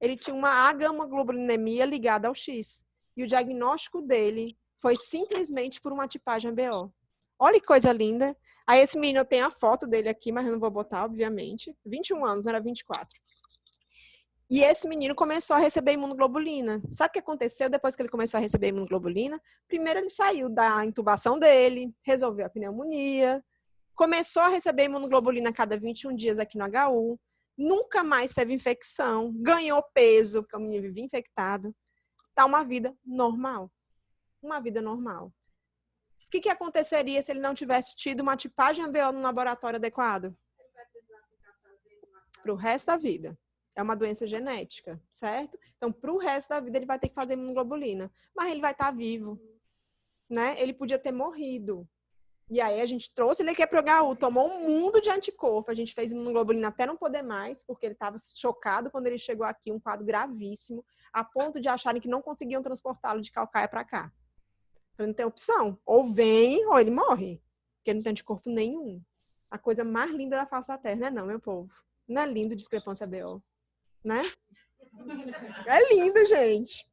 Ele tinha uma agama-globulinemia ligada ao X. E o diagnóstico dele foi simplesmente por uma tipagem ABO. Olha que coisa linda. Aí esse menino, eu tenho a foto dele aqui, mas eu não vou botar, obviamente. 21 anos, era 24. E esse menino começou a receber imunoglobulina. Sabe o que aconteceu depois que ele começou a receber imunoglobulina? Primeiro ele saiu da intubação dele, resolveu a pneumonia, começou a receber imunoglobulina a cada 21 dias aqui no HU, nunca mais teve infecção, ganhou peso, porque o menino vivia infectado. Tá uma vida normal. Uma vida normal. O que aconteceria se ele não tivesse tido uma tipagem ABO no laboratório adequado? Para o resto da vida. É uma doença genética, certo? Então, para o resto da vida, ele vai ter que fazer imunoglobulina. Mas ele vai estar vivo, né? Ele podia ter morrido. E aí, a gente trouxe ele aqui para o HU, tomou um mundo de anticorpo. A gente fez imunoglobulina até não poder mais, porque ele estava chocado quando ele chegou aqui, um quadro gravíssimo, a ponto de acharem que não conseguiam transportá-lo de Caucaia para cá. Não tem opção. Ou vem, ou ele morre. Porque ele não tem anticorpo nenhum. A coisa mais linda da face da Terra, né? Não, meu povo. Não é lindo discrepância BO. Né? É lindo, gente.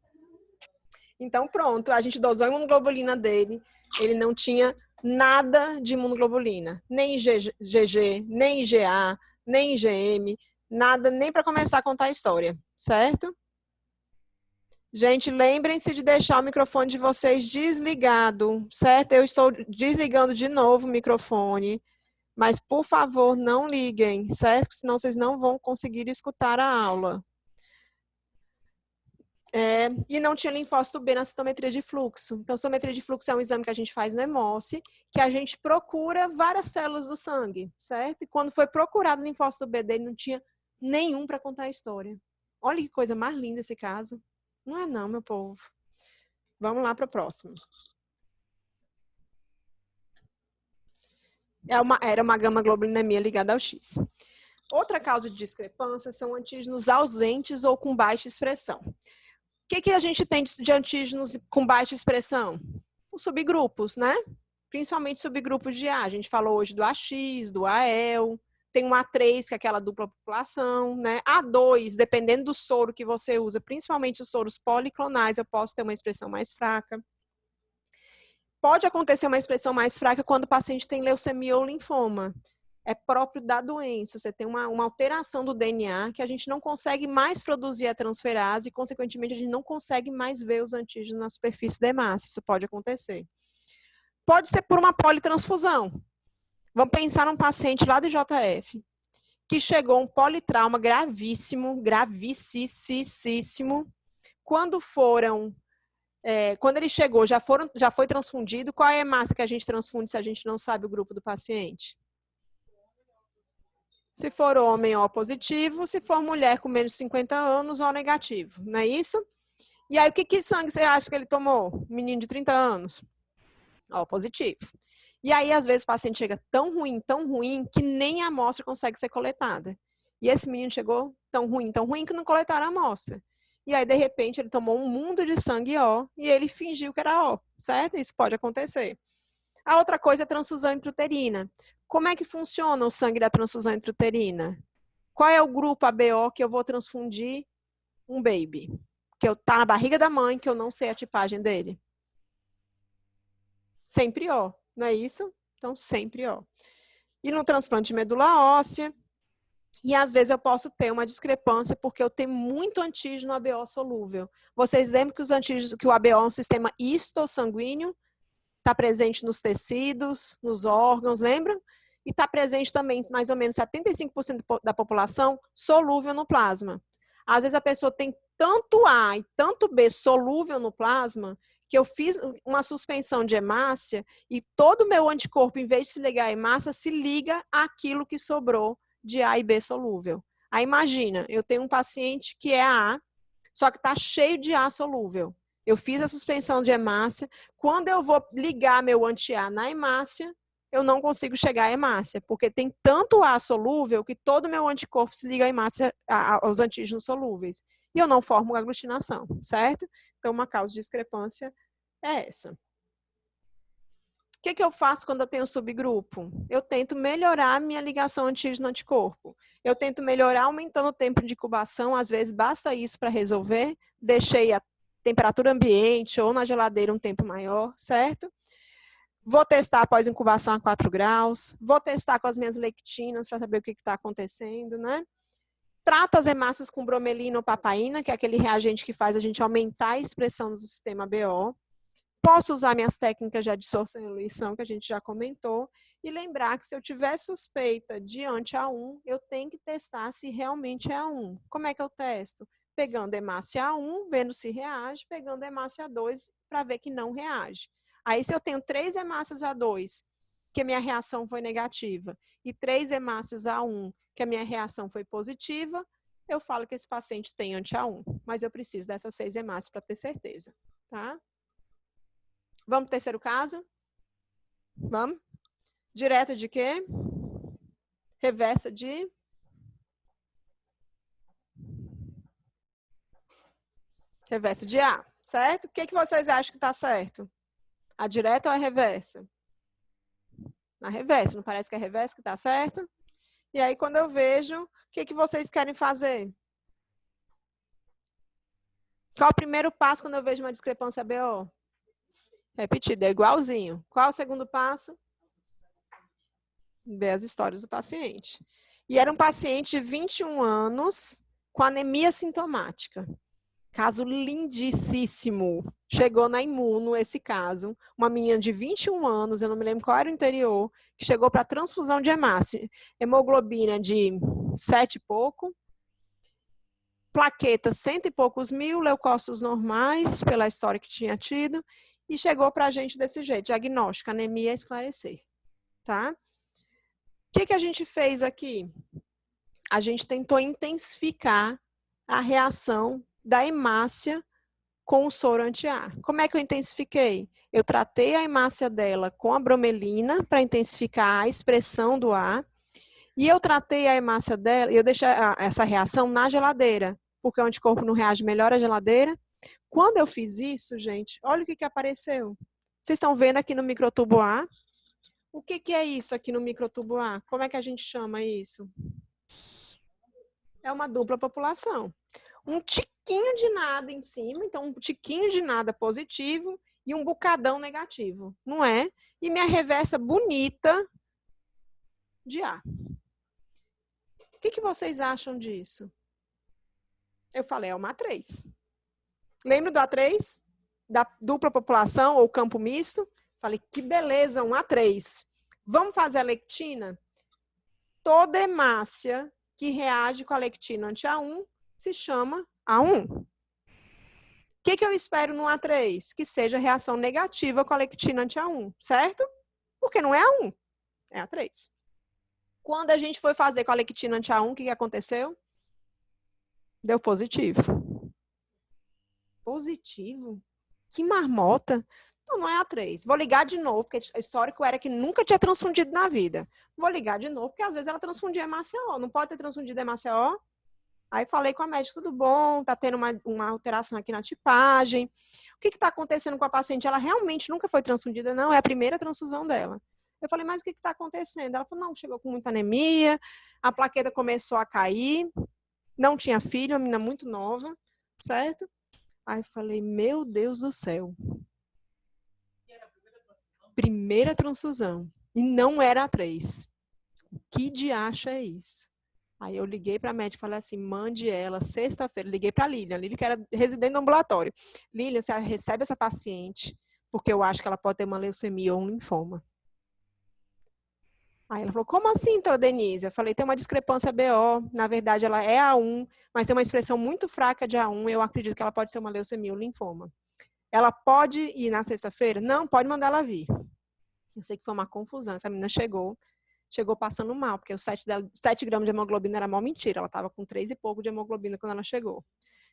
Então, pronto, a gente dosou a imunoglobulina dele, ele não tinha nada de imunoglobulina, nem GG, nem IgA, nem IgM, nada, nem para começar a contar a história, certo? Gente, lembrem-se de deixar o microfone de vocês desligado, certo? Eu estou desligando de novo o microfone, mas, por favor, não liguem, certo? Senão vocês não vão conseguir escutar a aula. E não tinha linfócito B na citometria de fluxo. Então, citometria de fluxo é um exame que a gente faz no Hemoce, que a gente procura várias células do sangue, certo? E quando foi procurado o linfócito B dele, não tinha nenhum para contar a história. Olha que coisa mais linda esse caso. Não é não, meu povo. Vamos lá para o próximo. Era uma gama-globulinemia ligada ao X. Outra causa de discrepância são antígenos ausentes ou com baixa expressão. O que a gente tem de antígenos com baixa expressão? Os subgrupos, né? Principalmente subgrupos de A. A gente falou hoje do AX, do AL, tem um A3, que é aquela dupla população, né? A2, dependendo do soro que você usa, principalmente os soros policlonais, eu posso ter uma expressão mais fraca. Pode acontecer uma expressão mais fraca quando o paciente tem leucemia ou linfoma. É próprio da doença, você tem uma alteração do DNA que a gente não consegue mais produzir a transferase e, consequentemente, a gente não consegue mais ver os antígenos na superfície da hemácia. Isso pode acontecer. Pode ser por uma politransfusão. Vamos pensar num paciente lá do JF, que chegou um politrauma gravíssimo, gravíssimo. Quando ele chegou, já foi transfundido. Qual é a hemácia que a gente transfunde se a gente não sabe o grupo do paciente? Se for homem, O positivo. Se for mulher com menos de 50 anos, O negativo. Não é isso? E aí, que sangue você acha que ele tomou? Menino de 30 anos. O positivo. E aí, às vezes, o paciente chega tão ruim, que nem a amostra consegue ser coletada. E esse menino chegou tão ruim, que não coletaram a amostra. E aí, de repente, ele tomou um mundo de sangue O e ele fingiu que era O, certo? Isso pode acontecer. A outra coisa é a transfusão intrauterina. Como é que funciona o sangue da transfusão intrauterina? Qual é o grupo ABO que eu vou transfundir um baby? Que está na barriga da mãe, que eu não sei a tipagem dele? Sempre O, não é isso? Então, sempre O. E no transplante de medula óssea, e às vezes eu posso ter uma discrepância porque eu tenho muito antígeno ABO solúvel. Vocês lembram que os antígenos, que o ABO é um sistema histossanguíneo? Está presente nos tecidos, nos órgãos, lembram? E está presente também, mais ou menos 75% da população solúvel no plasma. Às vezes a pessoa tem tanto A e tanto B solúvel no plasma, que eu fiz uma suspensão de hemácia e todo o meu anticorpo, em vez de se ligar à hemácia, se liga àquilo que sobrou de A e B solúvel. Aí imagina, eu tenho um paciente que é A, só que está cheio de A solúvel. Eu fiz a suspensão de hemácia. Quando eu vou ligar meu anti-A na hemácia, eu não consigo chegar à hemácia, porque tem tanto A solúvel que todo o meu anticorpo se liga à hemácia, aos antígenos solúveis. E eu não formo aglutinação, certo? Então, uma causa de discrepância é essa. O que eu faço quando eu tenho subgrupo? Eu tento melhorar a minha ligação antígeno-anticorpo. Eu tento melhorar aumentando o tempo de incubação. Às vezes, basta isso para resolver. Deixei a temperatura ambiente ou na geladeira um tempo maior, certo? Vou testar após incubação a 4 graus. Vou testar com as minhas lectinas para saber o que está acontecendo, né? Trato as hemácias com bromelina ou papaína, que é aquele reagente que faz a gente aumentar a expressão do sistema BO. Posso usar minhas técnicas de adsorção e eluição, que a gente já comentou, e lembrar que se eu tiver suspeita de anti-A1, eu tenho que testar se realmente é A1. Como é que eu testo? Pegando hemácia A1, vendo se reage, pegando hemácia A2 para ver que não reage. Aí, se eu tenho 3 hemácias A2, que a minha reação foi negativa, e 3 hemácias A1, que a minha reação foi positiva, eu falo que esse paciente tem anti-A1, mas eu preciso dessas 6 hemácias para ter certeza, tá? Vamos pro terceiro caso? Vamos? Direta de quê? Reversa de... Reversa de A, certo? O que vocês acham que está certo? A direta ou a reversa? Na reversa, não parece que é a reversa que está certo? E aí, quando eu vejo, o que vocês querem fazer? Qual o primeiro passo quando eu vejo uma discrepância ABO? Repetido, é igualzinho. Qual o segundo passo? Ver as histórias do paciente. E era um paciente de 21 anos com anemia sintomática. Caso lindíssimo. Chegou na Imuno esse caso. Uma menina de 21 anos, eu não me lembro qual era o interior, que chegou para transfusão de hemácia. Hemoglobina de 7 e pouco. Plaquetas 100 e poucos mil, leucócitos normais, pela história que tinha tido. E chegou para a gente desse jeito. Diagnóstico, anemia, esclarecer. Tá? O que a gente fez aqui? A gente tentou intensificar a reação da hemácia com o soro anti-A. Como é que eu intensifiquei? Eu tratei a hemácia dela com a bromelina para intensificar a expressão do A. E eu tratei a hemácia dela, e eu deixei essa reação na geladeira, porque o anticorpo não reage melhor à geladeira. Quando eu fiz isso, gente, olha o que apareceu. Vocês estão vendo aqui no microtubo A? O que é isso aqui no microtubo A? Como é que a gente chama isso? É uma dupla população. Um tiquinho de nada em cima, então um tiquinho de nada positivo e um bocadão negativo, não é? E minha reversa bonita de A. O que vocês acham disso? Eu falei, é uma A3. Lembra do A3? Da dupla população ou campo misto? Falei, que beleza, um A3. Vamos fazer a lectina? Toda hemácia que reage com a lectina anti-A1 se chama A1. O que eu espero no A3? Que seja reação negativa com a lectina anti-A1, certo? Porque não é A1, é A3. Quando a gente foi fazer com a lectina anti-A1, o que aconteceu? Deu positivo. Positivo? Que marmota! Então não é A3. Vou ligar de novo, porque o histórico era que nunca tinha transfundido na vida. Vou ligar de novo, porque às vezes ela transfundia hemácia O. Não pode ter transfundido hemácia O. Aí falei com a médica, tudo bom, tá tendo uma alteração aqui na tipagem. O que está acontecendo com a paciente? Ela realmente nunca foi transfundida? Não, é a primeira transfusão dela. Eu falei, mas o que está acontecendo? Ela falou, não, chegou com muita anemia, a plaqueta começou a cair, não tinha filho, uma menina muito nova, certo? Aí eu falei, meu Deus do céu. Primeira transfusão. E não era A3. Que diacho é isso? Aí eu liguei para a médica e falei assim, mande ela sexta-feira. Liguei para a Lilian que era residente no ambulatório. Lilian, você recebe essa paciente, porque eu acho que ela pode ter uma leucemia ou um linfoma. Aí ela falou, como assim, doutora Denise? Eu falei, tem uma discrepância BO, na verdade ela é A1, mas tem uma expressão muito fraca de A1, eu acredito que ela pode ser uma leucemia ou linfoma. Ela pode ir na sexta-feira? Não, pode mandar ela vir. Eu sei que foi uma confusão, essa menina chegou passando mal, porque os 7 gramas de hemoglobina era mó mentira, ela estava com 3 e pouco de hemoglobina quando ela chegou.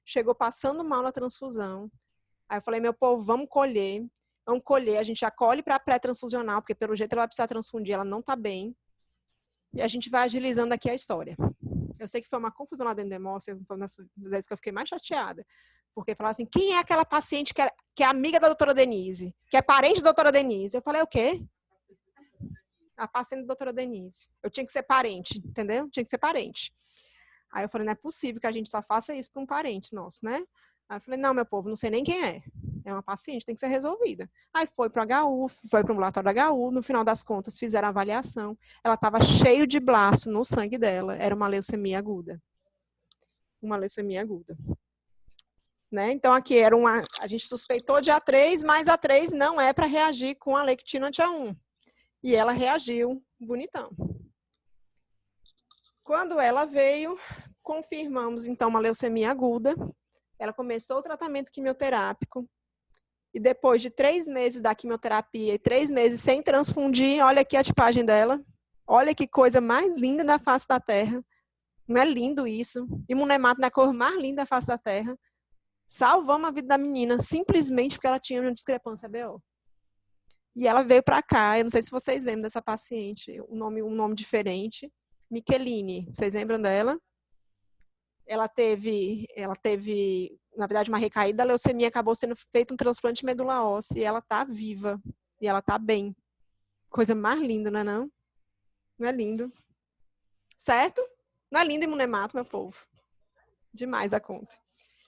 Chegou passando mal na transfusão. Aí eu falei, meu povo, vamos colher, a gente já colhe para pré-transfusional, porque pelo jeito ela vai precisar transfundir, ela não está bem. E a gente vai agilizando aqui a história. Eu sei que foi uma confusão lá dentro do hemócio, foi uma das vezes que eu fiquei mais chateada. Porque falaram assim, quem é aquela paciente que é amiga da doutora Denise? Que é parente da doutora Denise? Eu falei, o quê? A paciente da doutora Denise. Eu tinha que ser parente, entendeu? Tinha que ser parente. Aí eu falei, não é possível que a gente só faça isso para um parente nosso, né? Aí eu falei, não, meu povo, não sei nem quem é. É uma paciente, tem que ser resolvida. Aí foi para o HU, foi para o ambulatório da HU, no final das contas fizeram a avaliação. Ela estava cheio de blasto no sangue dela, era uma leucemia aguda. Uma leucemia aguda. Né? Então aqui era a gente suspeitou de A3, mas A3 não é para reagir com a lectina anti-A1. E ela reagiu bonitão. Quando ela veio, confirmamos então uma leucemia aguda. Ela começou o tratamento quimioterápico. E depois de 3 meses da quimioterapia e 3 meses sem transfundir, olha aqui a tipagem dela. Olha que coisa mais linda na face da Terra. Não é lindo isso? Imunemato na cor mais linda da face da Terra. Salvamos a vida da menina, simplesmente porque ela tinha uma discrepância BO. E ela veio para cá, eu não sei se vocês lembram dessa paciente, um nome diferente, Micheline, vocês lembram dela? Ela teve, na verdade, uma recaída da leucemia, acabou sendo feito um transplante de medula óssea, e ela tá viva, e ela tá bem. Coisa mais linda, não é não? Não é lindo? Certo? Não é lindo imunemato, meu povo? Demais da conta.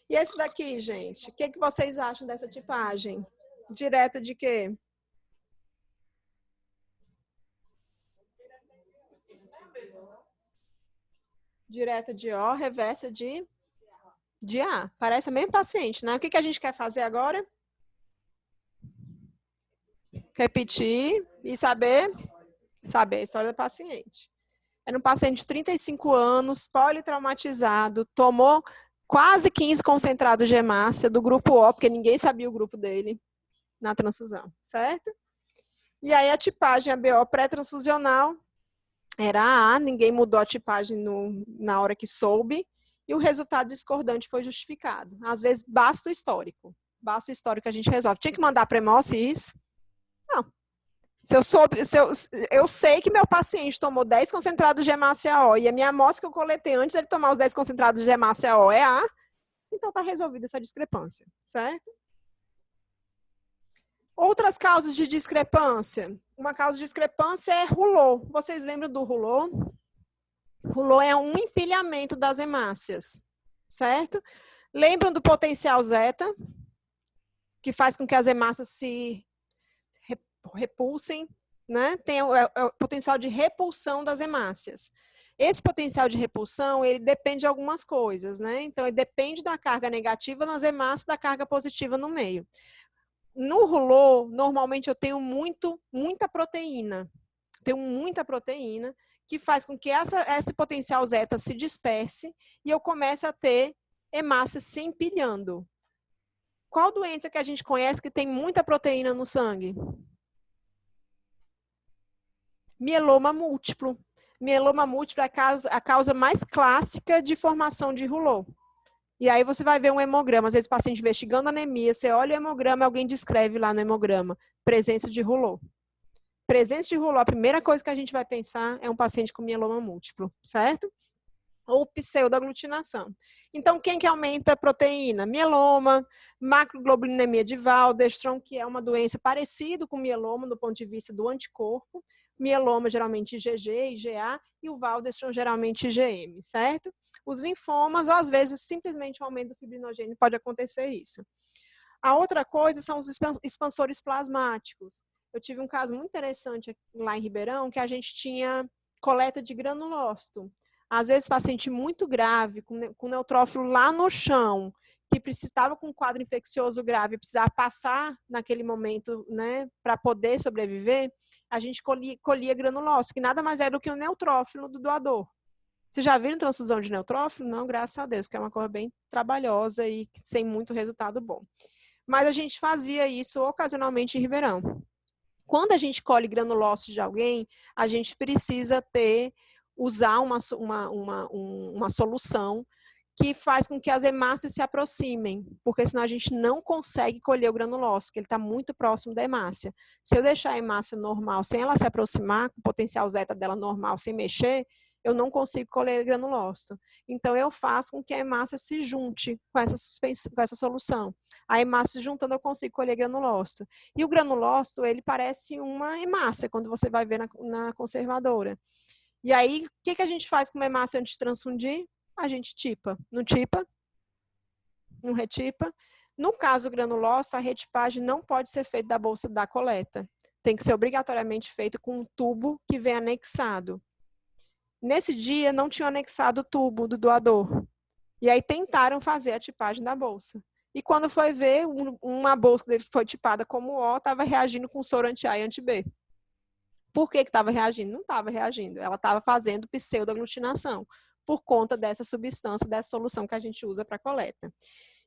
E esse daqui, gente? O que, que vocês acham dessa tipagem? Direta de quê? Direta de O, reversa de A. Parece o mesmo paciente, né? O que, que a gente quer fazer agora? Repetir e saber a história do paciente. Era um paciente de 35 anos, politraumatizado, tomou quase 15 concentrados de hemácia do grupo O, porque ninguém sabia o grupo dele na transfusão, certo? E aí a tipagem ABO pré-transfusional era A, ninguém mudou a tipagem na hora que soube, e o resultado discordante foi justificado. Às vezes basta o histórico. Basta o histórico que a gente resolve. Tinha que mandar para a hemósse isso? Não. Eu sei que meu paciente tomou 10 concentrados de hemácia O e a minha amostra que eu coletei antes dele tomar os 10 concentrados de hemácia O é A, então está resolvida essa discrepância, certo? Outras causas de discrepância. Uma causa de discrepância é Rouleau. Vocês lembram do Rouleau? Rouleau é um empilhamento das hemácias, certo? Lembram do potencial zeta, que faz com que as hemácias se repulsem, né? Tem o potencial de repulsão das hemácias. Esse potencial de repulsão, ele depende de algumas coisas, né? Então, ele depende da carga negativa nas hemácias, da carga positiva no meio. No Rouleau, normalmente eu tenho muita proteína. Tenho muita proteína que faz com que esse potencial zeta se disperse e eu comece a ter hemácias se empilhando. Qual doença que a gente conhece que tem muita proteína no sangue? Mieloma múltiplo. Mieloma múltiplo é a causa mais clássica de formação de Rouleau. E aí você vai ver um hemograma, às vezes o paciente investigando anemia, você olha o hemograma, alguém descreve lá no hemograma, presença de Rouleau. Presença de Rouleau, a primeira coisa que a gente vai pensar é um paciente com mieloma múltiplo, certo? Ou pseudoaglutinação. Então, quem que aumenta a proteína? Mieloma, macroglobulinemia de Waldenström, que é uma doença parecida com mieloma do ponto de vista do anticorpo. Mieloma, geralmente IgG, IgA, e o Waldenström, geralmente IgM, certo? Os linfomas, ou às vezes, simplesmente o aumento do fibrinogênio, pode acontecer isso. A outra coisa são os expansores plasmáticos. Eu tive um caso muito interessante lá em Ribeirão, que a gente tinha coleta de granulócito. Às vezes, paciente muito grave, com neutrófilo lá no chão, que precisava com um quadro infeccioso grave, precisava passar naquele momento, né, para poder sobreviver, a gente colhia granulócito, que nada mais é do que o neutrófilo do doador. Vocês já viram transfusão de neutrófilo? Não, graças a Deus, que é uma coisa bem trabalhosa e sem muito resultado bom. Mas a gente fazia isso ocasionalmente em Ribeirão. Quando a gente colhe granulócito de alguém, a gente precisa usar uma solução que faz com que as hemácias se aproximem, porque senão a gente não consegue colher o granulócito, porque ele está muito próximo da hemácia. Se eu deixar a hemácia normal, sem ela se aproximar, com o potencial zeta dela normal, sem mexer, eu não consigo colher granulócito. Então, eu faço com que a hemácia se junte com essa solução. A hemácia se juntando, eu consigo colher granulócito. E o granulócito, ele parece uma hemácia, quando você vai ver na conservadora. E aí, o que a gente faz com uma hemácia antes de transfundir? A gente tipa. Não tipa? Não retipa? No caso do granulócito, a retipagem não pode ser feita da bolsa da coleta. Tem que ser obrigatoriamente feito com um tubo que vem anexado. Nesse dia, não tinha anexado o tubo do doador. E aí tentaram fazer a tipagem da bolsa. E quando foi ver, uma bolsa que foi tipada como O, estava reagindo com soro anti-A e anti-B. Por que estava reagindo? Não estava reagindo. Ela estava fazendo pseudoaglutinação por conta dessa substância, dessa solução que a gente usa para coleta.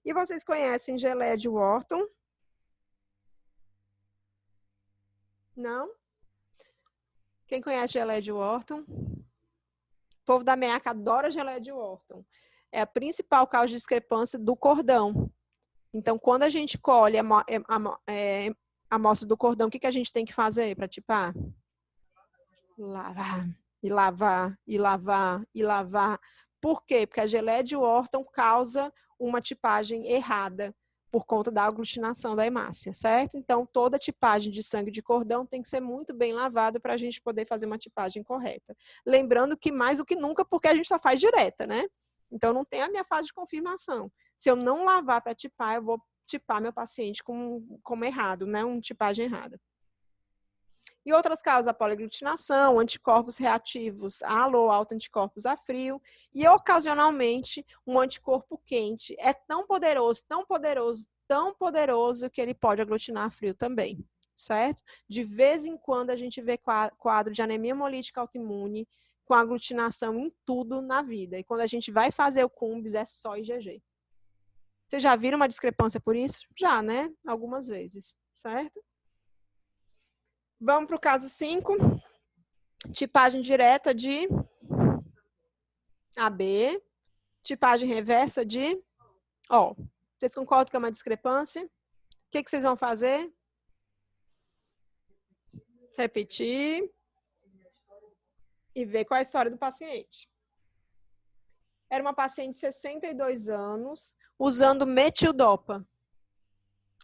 E vocês conhecem geleia de Wharton? Não? Quem conhece geleia de Wharton? O povo da MEAC adora geleia de Wharton. É a principal causa de discrepância do cordão. Então, quando a gente colhe a amostra do cordão, o que a gente tem que fazer para tipar? Lavar, e lavar, e lavar, e lavar. Por quê? Porque a geleia de Wharton causa uma tipagem errada por conta da aglutinação da hemácia, certo? Então, toda tipagem de sangue de cordão tem que ser muito bem lavada para a gente poder fazer uma tipagem correta. Lembrando que mais do que nunca, porque a gente só faz direta, né? Então, não tem a minha fase de confirmação. Se eu não lavar para tipar, eu vou tipar meu paciente como errado, né? Uma tipagem errada. E outras causas, a poliaglutinação, anticorpos reativos a alô, autoanticorpos a frio, e ocasionalmente um anticorpo quente. É tão poderoso, tão poderoso, tão poderoso que ele pode aglutinar a frio também, certo? De vez em quando a gente vê quadro de anemia hemolítica autoimune com aglutinação em tudo na vida. E quando a gente vai fazer o CUMBS, é só IgG. Vocês já viram uma discrepância por isso? Já, né? Algumas vezes, certo? Vamos para o caso 5. Tipagem direta de AB. Tipagem reversa de O. Vocês concordam que é uma discrepância? O que vocês vão fazer? Repetir. E ver qual é a história do paciente. Era uma paciente de 62 anos, usando metildopa.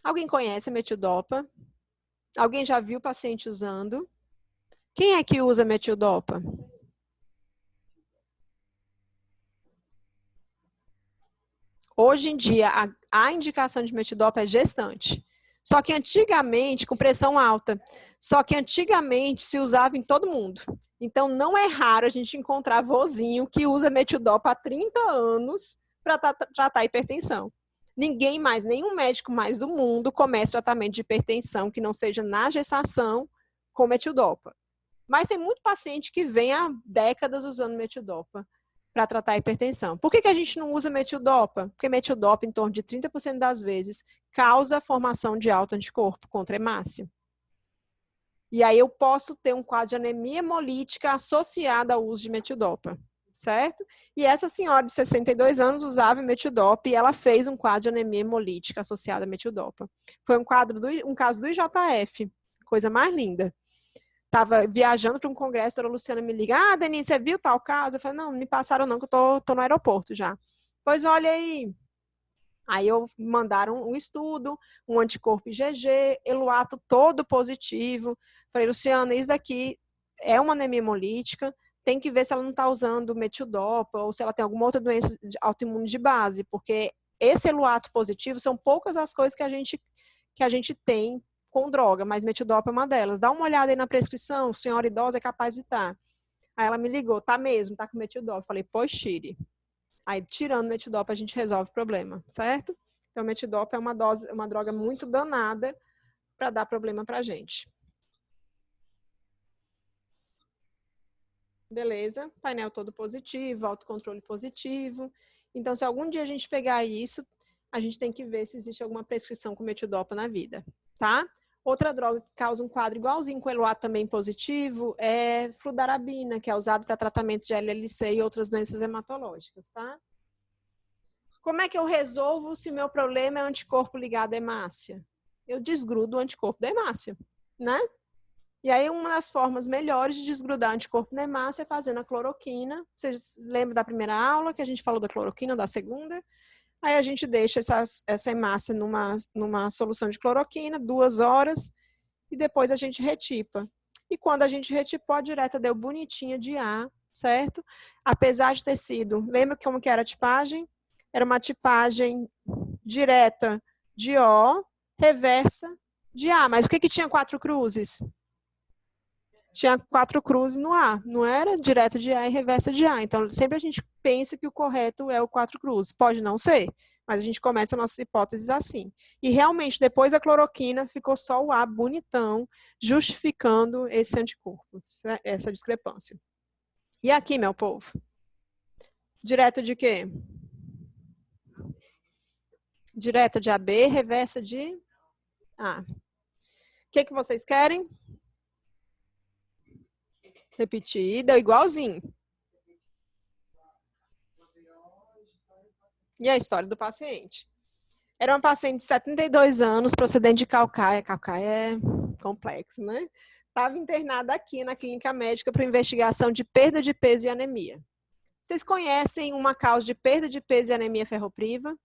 Alguém conhece a metildopa? Alguém já viu o paciente usando? Quem é que usa metildopa? Hoje em dia, a indicação de metildopa é gestante. Só que antigamente, com pressão alta, só que antigamente se usava em todo mundo. Então, não é raro a gente encontrar vozinho que usa metildopa há 30 anos para tratar hipertensão. Ninguém mais, nenhum médico mais do mundo começa tratamento de hipertensão que não seja na gestação com metildopa. Mas tem muito paciente que vem há décadas usando metildopa para tratar a hipertensão. Por que a gente não usa metildopa? Porque metildopa, em torno de 30% das vezes, causa a formação de autoanticorpo contra hemácia. E aí eu posso ter um quadro de anemia hemolítica associada ao uso de metildopa, certo? E essa senhora de 62 anos usava metildopa e ela fez um quadro de anemia hemolítica associada a metildopa. Foi um caso do IJF, coisa mais linda. Estava viajando para um congresso, a Luciana me liga, Denise, você viu tal caso? Eu falei, não me passaram não, que eu tô no aeroporto já. Pois olha aí. Aí mandaram um estudo, um anticorpo IgG, eluato todo positivo. Falei, Luciana, isso daqui é uma anemia hemolítica, tem que ver se ela não está usando metildopa ou se ela tem alguma outra doença autoimune de base, porque esse eluato positivo são poucas as coisas que a gente tem com droga, mas metildopa é uma delas. Dá uma olhada aí na prescrição, senhora idosa é capaz de estar. Aí ela me ligou, tá mesmo, tá com metildopa. Falei, pois tire. Aí, tirando metildopa, a gente resolve o problema, certo? Então, metildopa é uma droga muito danada para dar problema pra gente. Beleza, painel todo positivo, autocontrole positivo. Então, se algum dia a gente pegar isso, a gente tem que ver se existe alguma prescrição com metildopa na vida, tá? Outra droga que causa um quadro igualzinho com eluato também positivo é fludarabina, que é usado para tratamento de LLC e outras doenças hematológicas, tá? Como é que eu resolvo se meu problema é anticorpo ligado à hemácia? Eu desgrudo o anticorpo da hemácia, né? E aí, uma das formas melhores de desgrudar anticorpo da hemácia é fazendo a cloroquina. Vocês lembram da primeira aula que a gente falou da cloroquina, da segunda? Aí a gente deixa essa hemácia numa solução de cloroquina, 2 horas, e depois a gente retipa. E quando a gente retipou, a direta deu bonitinha de A, certo? Apesar de ter sido, lembra como que era a tipagem? Era uma tipagem direta de O, reversa de A. Mas o que tinha 4 cruzes? Tinha 4 cruzes no A, não era direto de A e reversa de A. Então, sempre a gente pensa que o correto é o 4 cruzes. Pode não ser, mas a gente começa nossas hipóteses assim. E realmente, depois da cloroquina, ficou só o A bonitão, justificando esse anticorpo, essa discrepância. E aqui, meu povo? Direto de quê? Direta de AB, reversa de A. O que vocês querem? Repetir, deu igualzinho. E a história do paciente? Era uma paciente de 72 anos, procedente de calcaia. Calcaia é complexo, né? Estava internada aqui na clínica médica para investigação de perda de peso e anemia. Vocês conhecem uma causa de perda de peso e anemia ferropriva?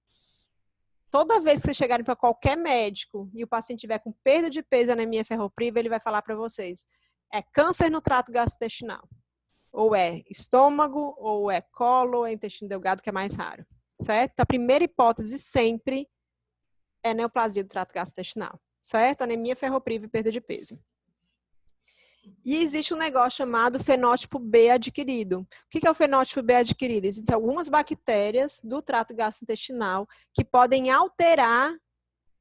Toda vez que vocês chegarem para qualquer médico e o paciente tiver com perda de peso e anemia ferropriva, ele vai falar para vocês: é câncer no trato gastrointestinal. Ou é estômago, ou é colo, ou é intestino delgado, que é mais raro. certo? A primeira hipótese sempre é neoplasia do trato gastrointestinal, certo? Anemia, ferropriva e perda de peso. E existe um negócio chamado fenótipo B adquirido. O que é o fenótipo B adquirido? Existem algumas bactérias do trato gastrointestinal que podem alterar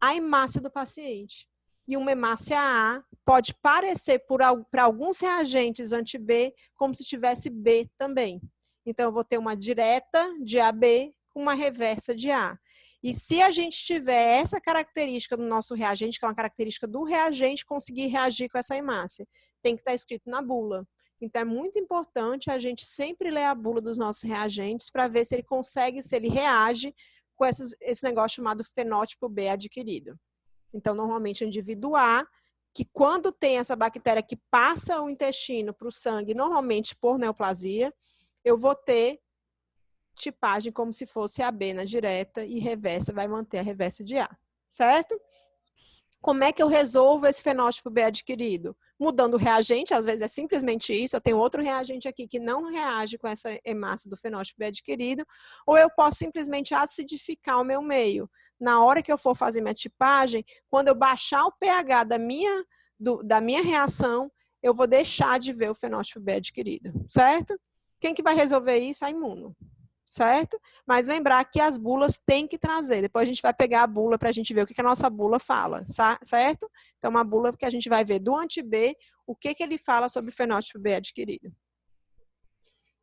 a hemácia do paciente. E uma hemácia A pode parecer para alguns reagentes anti-B como se tivesse B também. Então, eu vou ter uma direta de AB com uma reversa de A. E se a gente tiver essa característica do nosso reagente, que é uma característica do reagente, conseguir reagir com essa hemácia, tem que estar escrito na bula. Então, é muito importante a gente sempre ler a bula dos nossos reagentes para ver se ele consegue, se ele reage com esse negócio chamado fenótipo B adquirido. Então, normalmente, o indivíduo A, que quando tem essa bactéria que passa o intestino para o sangue, normalmente por neoplasia, eu vou ter tipagem como se fosse AB na direta e reversa vai manter a reversa de A, certo? Como é que eu resolvo esse fenótipo B adquirido? Mudando o reagente, às vezes é simplesmente isso, eu tenho outro reagente aqui que não reage com essa hemácia do fenótipo B adquirido, ou eu posso simplesmente acidificar o meu meio. Na hora que eu for fazer minha tipagem, quando eu baixar o pH da minha reação, eu vou deixar de ver o fenótipo B adquirido, certo? Quem que vai resolver isso? A imuno. Certo? Mas lembrar que as bulas têm que trazer. Depois a gente vai pegar a bula para a gente ver o que a nossa bula fala, certo? Então, uma bula que a gente vai ver do anti-B, o que ele fala sobre o fenótipo B adquirido.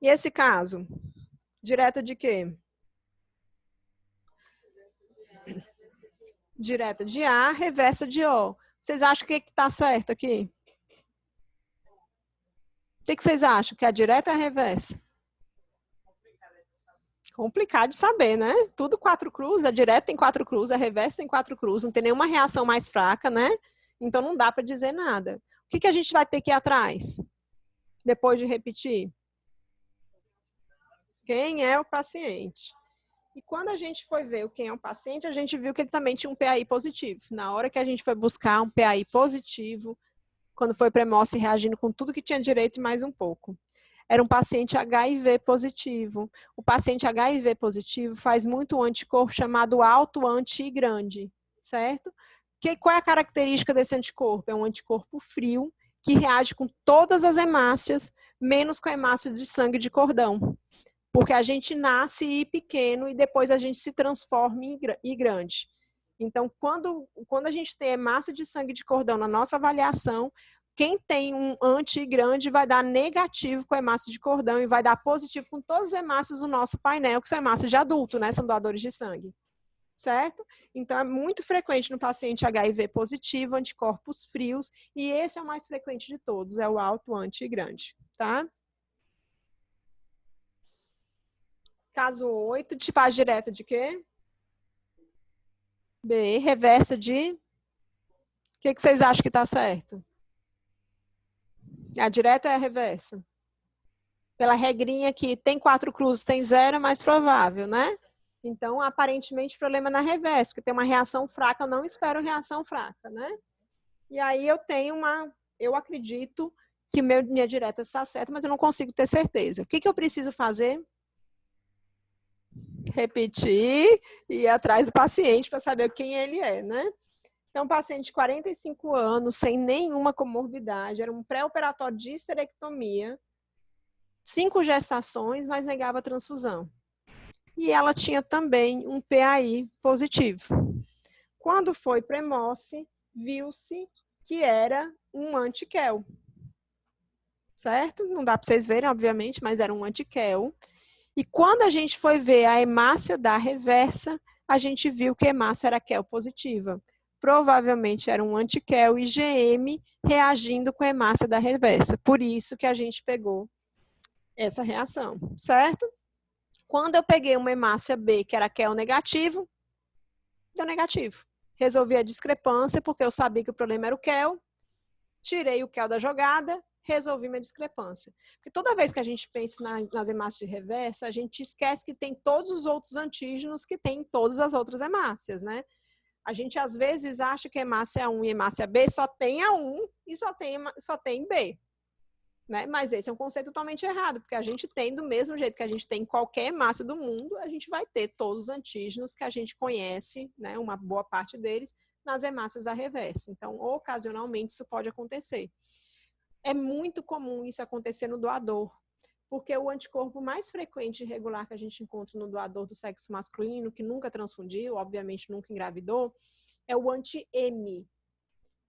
E esse caso? Direta de quê? Direta de A, reversa de O. Vocês acham que está certo aqui? O que vocês acham? Que a direta é a reversa? Complicado de saber, né? Tudo 4 cruzes, a direta tem 4 cruzes, a reversa tem 4 cruzes, não tem nenhuma reação mais fraca, né? Então não dá para dizer nada. O que a gente vai ter que ir atrás? Depois de repetir? Quem é o paciente? E quando a gente foi ver quem é o paciente, a gente viu que ele também tinha um PAI positivo. Na hora que a gente foi buscar um PAI positivo, quando foi premorse reagindo com tudo que tinha direito e mais um pouco. Era um paciente HIV positivo. O paciente HIV positivo faz muito um anticorpo chamado alto anti-grande, certo? Qual é a característica desse anticorpo? É um anticorpo frio que reage com todas as hemácias, menos com a hemácia de sangue de cordão. Porque a gente nasce pequeno e depois a gente se transforma em grande. Então, quando a gente tem hemácia de sangue de cordão na nossa avaliação, quem tem um anti-grande vai dar negativo com a hemácia de cordão e vai dar positivo com todas as hemácias do nosso painel, que são hemácias de adulto, né? São doadores de sangue. Certo? Então, é muito frequente no paciente HIV positivo, anticorpos frios, e esse é o mais frequente de todos, é o alto anti-grande, tá? Caso 8, tipagem direta de quê? B, reversa de... O que vocês acham que está certo? A direta é a reversa. Pela regrinha que tem 4 cruzes, tem 0, é mais provável, né? Então, aparentemente, o problema é na reversa, que tem uma reação fraca, eu não espero reação fraca, né? E aí eu acredito que minha direta está certa, mas eu não consigo ter certeza. O que eu preciso fazer? Repetir e ir atrás do paciente para saber quem ele é, né? Então, paciente de 45 anos, sem nenhuma comorbidade, era um pré-operatório de histerectomia, 5 gestações, mas negava transfusão. E ela tinha também um PAI positivo. Quando foi premorse, viu-se que era um anti-QEL. Certo? Não dá para vocês verem, obviamente, mas era um anti-QEL. E quando a gente foi ver a hemácia da reversa, a gente viu que a hemácia era QEL positiva. Provavelmente era um anti-QEL IgM reagindo com a hemácia da reversa. Por isso que a gente pegou essa reação, certo? Quando eu peguei uma hemácia B, que era QEL negativo, deu negativo. Resolvi a discrepância, porque eu sabia que o problema era o QEL, tirei o QEL da jogada, resolvi minha discrepância. Porque toda vez que a gente pensa nas hemácias de reversa, a gente esquece que tem todos os outros antígenos que tem em todas as outras hemácias, né? A gente, às vezes, acha que hemácia 1 e hemácia B só tem A1 e só tem B. né? Mas esse é um conceito totalmente errado, porque a gente tem, do mesmo jeito que a gente tem em qualquer hemácia do mundo, a gente vai ter todos os antígenos que a gente conhece, né? Uma boa parte deles, nas hemácias da reversa. Então, ocasionalmente, isso pode acontecer. É muito comum isso acontecer no doador, porque o anticorpo mais frequente e regular que a gente encontra no doador do sexo masculino, que nunca transfundiu, obviamente nunca engravidou, é o anti-M.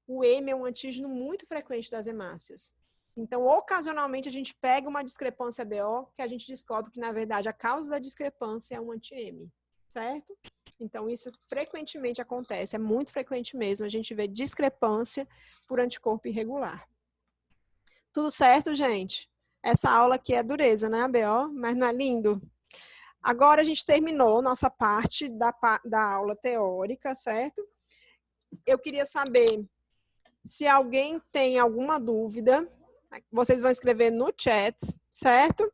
O M é um antígeno muito frequente das hemácias. Então, ocasionalmente, a gente pega uma discrepância BO, que a gente descobre que, na verdade, a causa da discrepância é um anti-M, certo? Então, isso frequentemente acontece, é muito frequente mesmo, a gente vê discrepância por anticorpo irregular. Tudo certo, gente? Essa aula aqui é dureza, né, ABO? Mas não é lindo? Agora a gente terminou nossa parte da aula teórica, certo? Eu queria saber se alguém tem alguma dúvida, vocês vão escrever no chat, certo?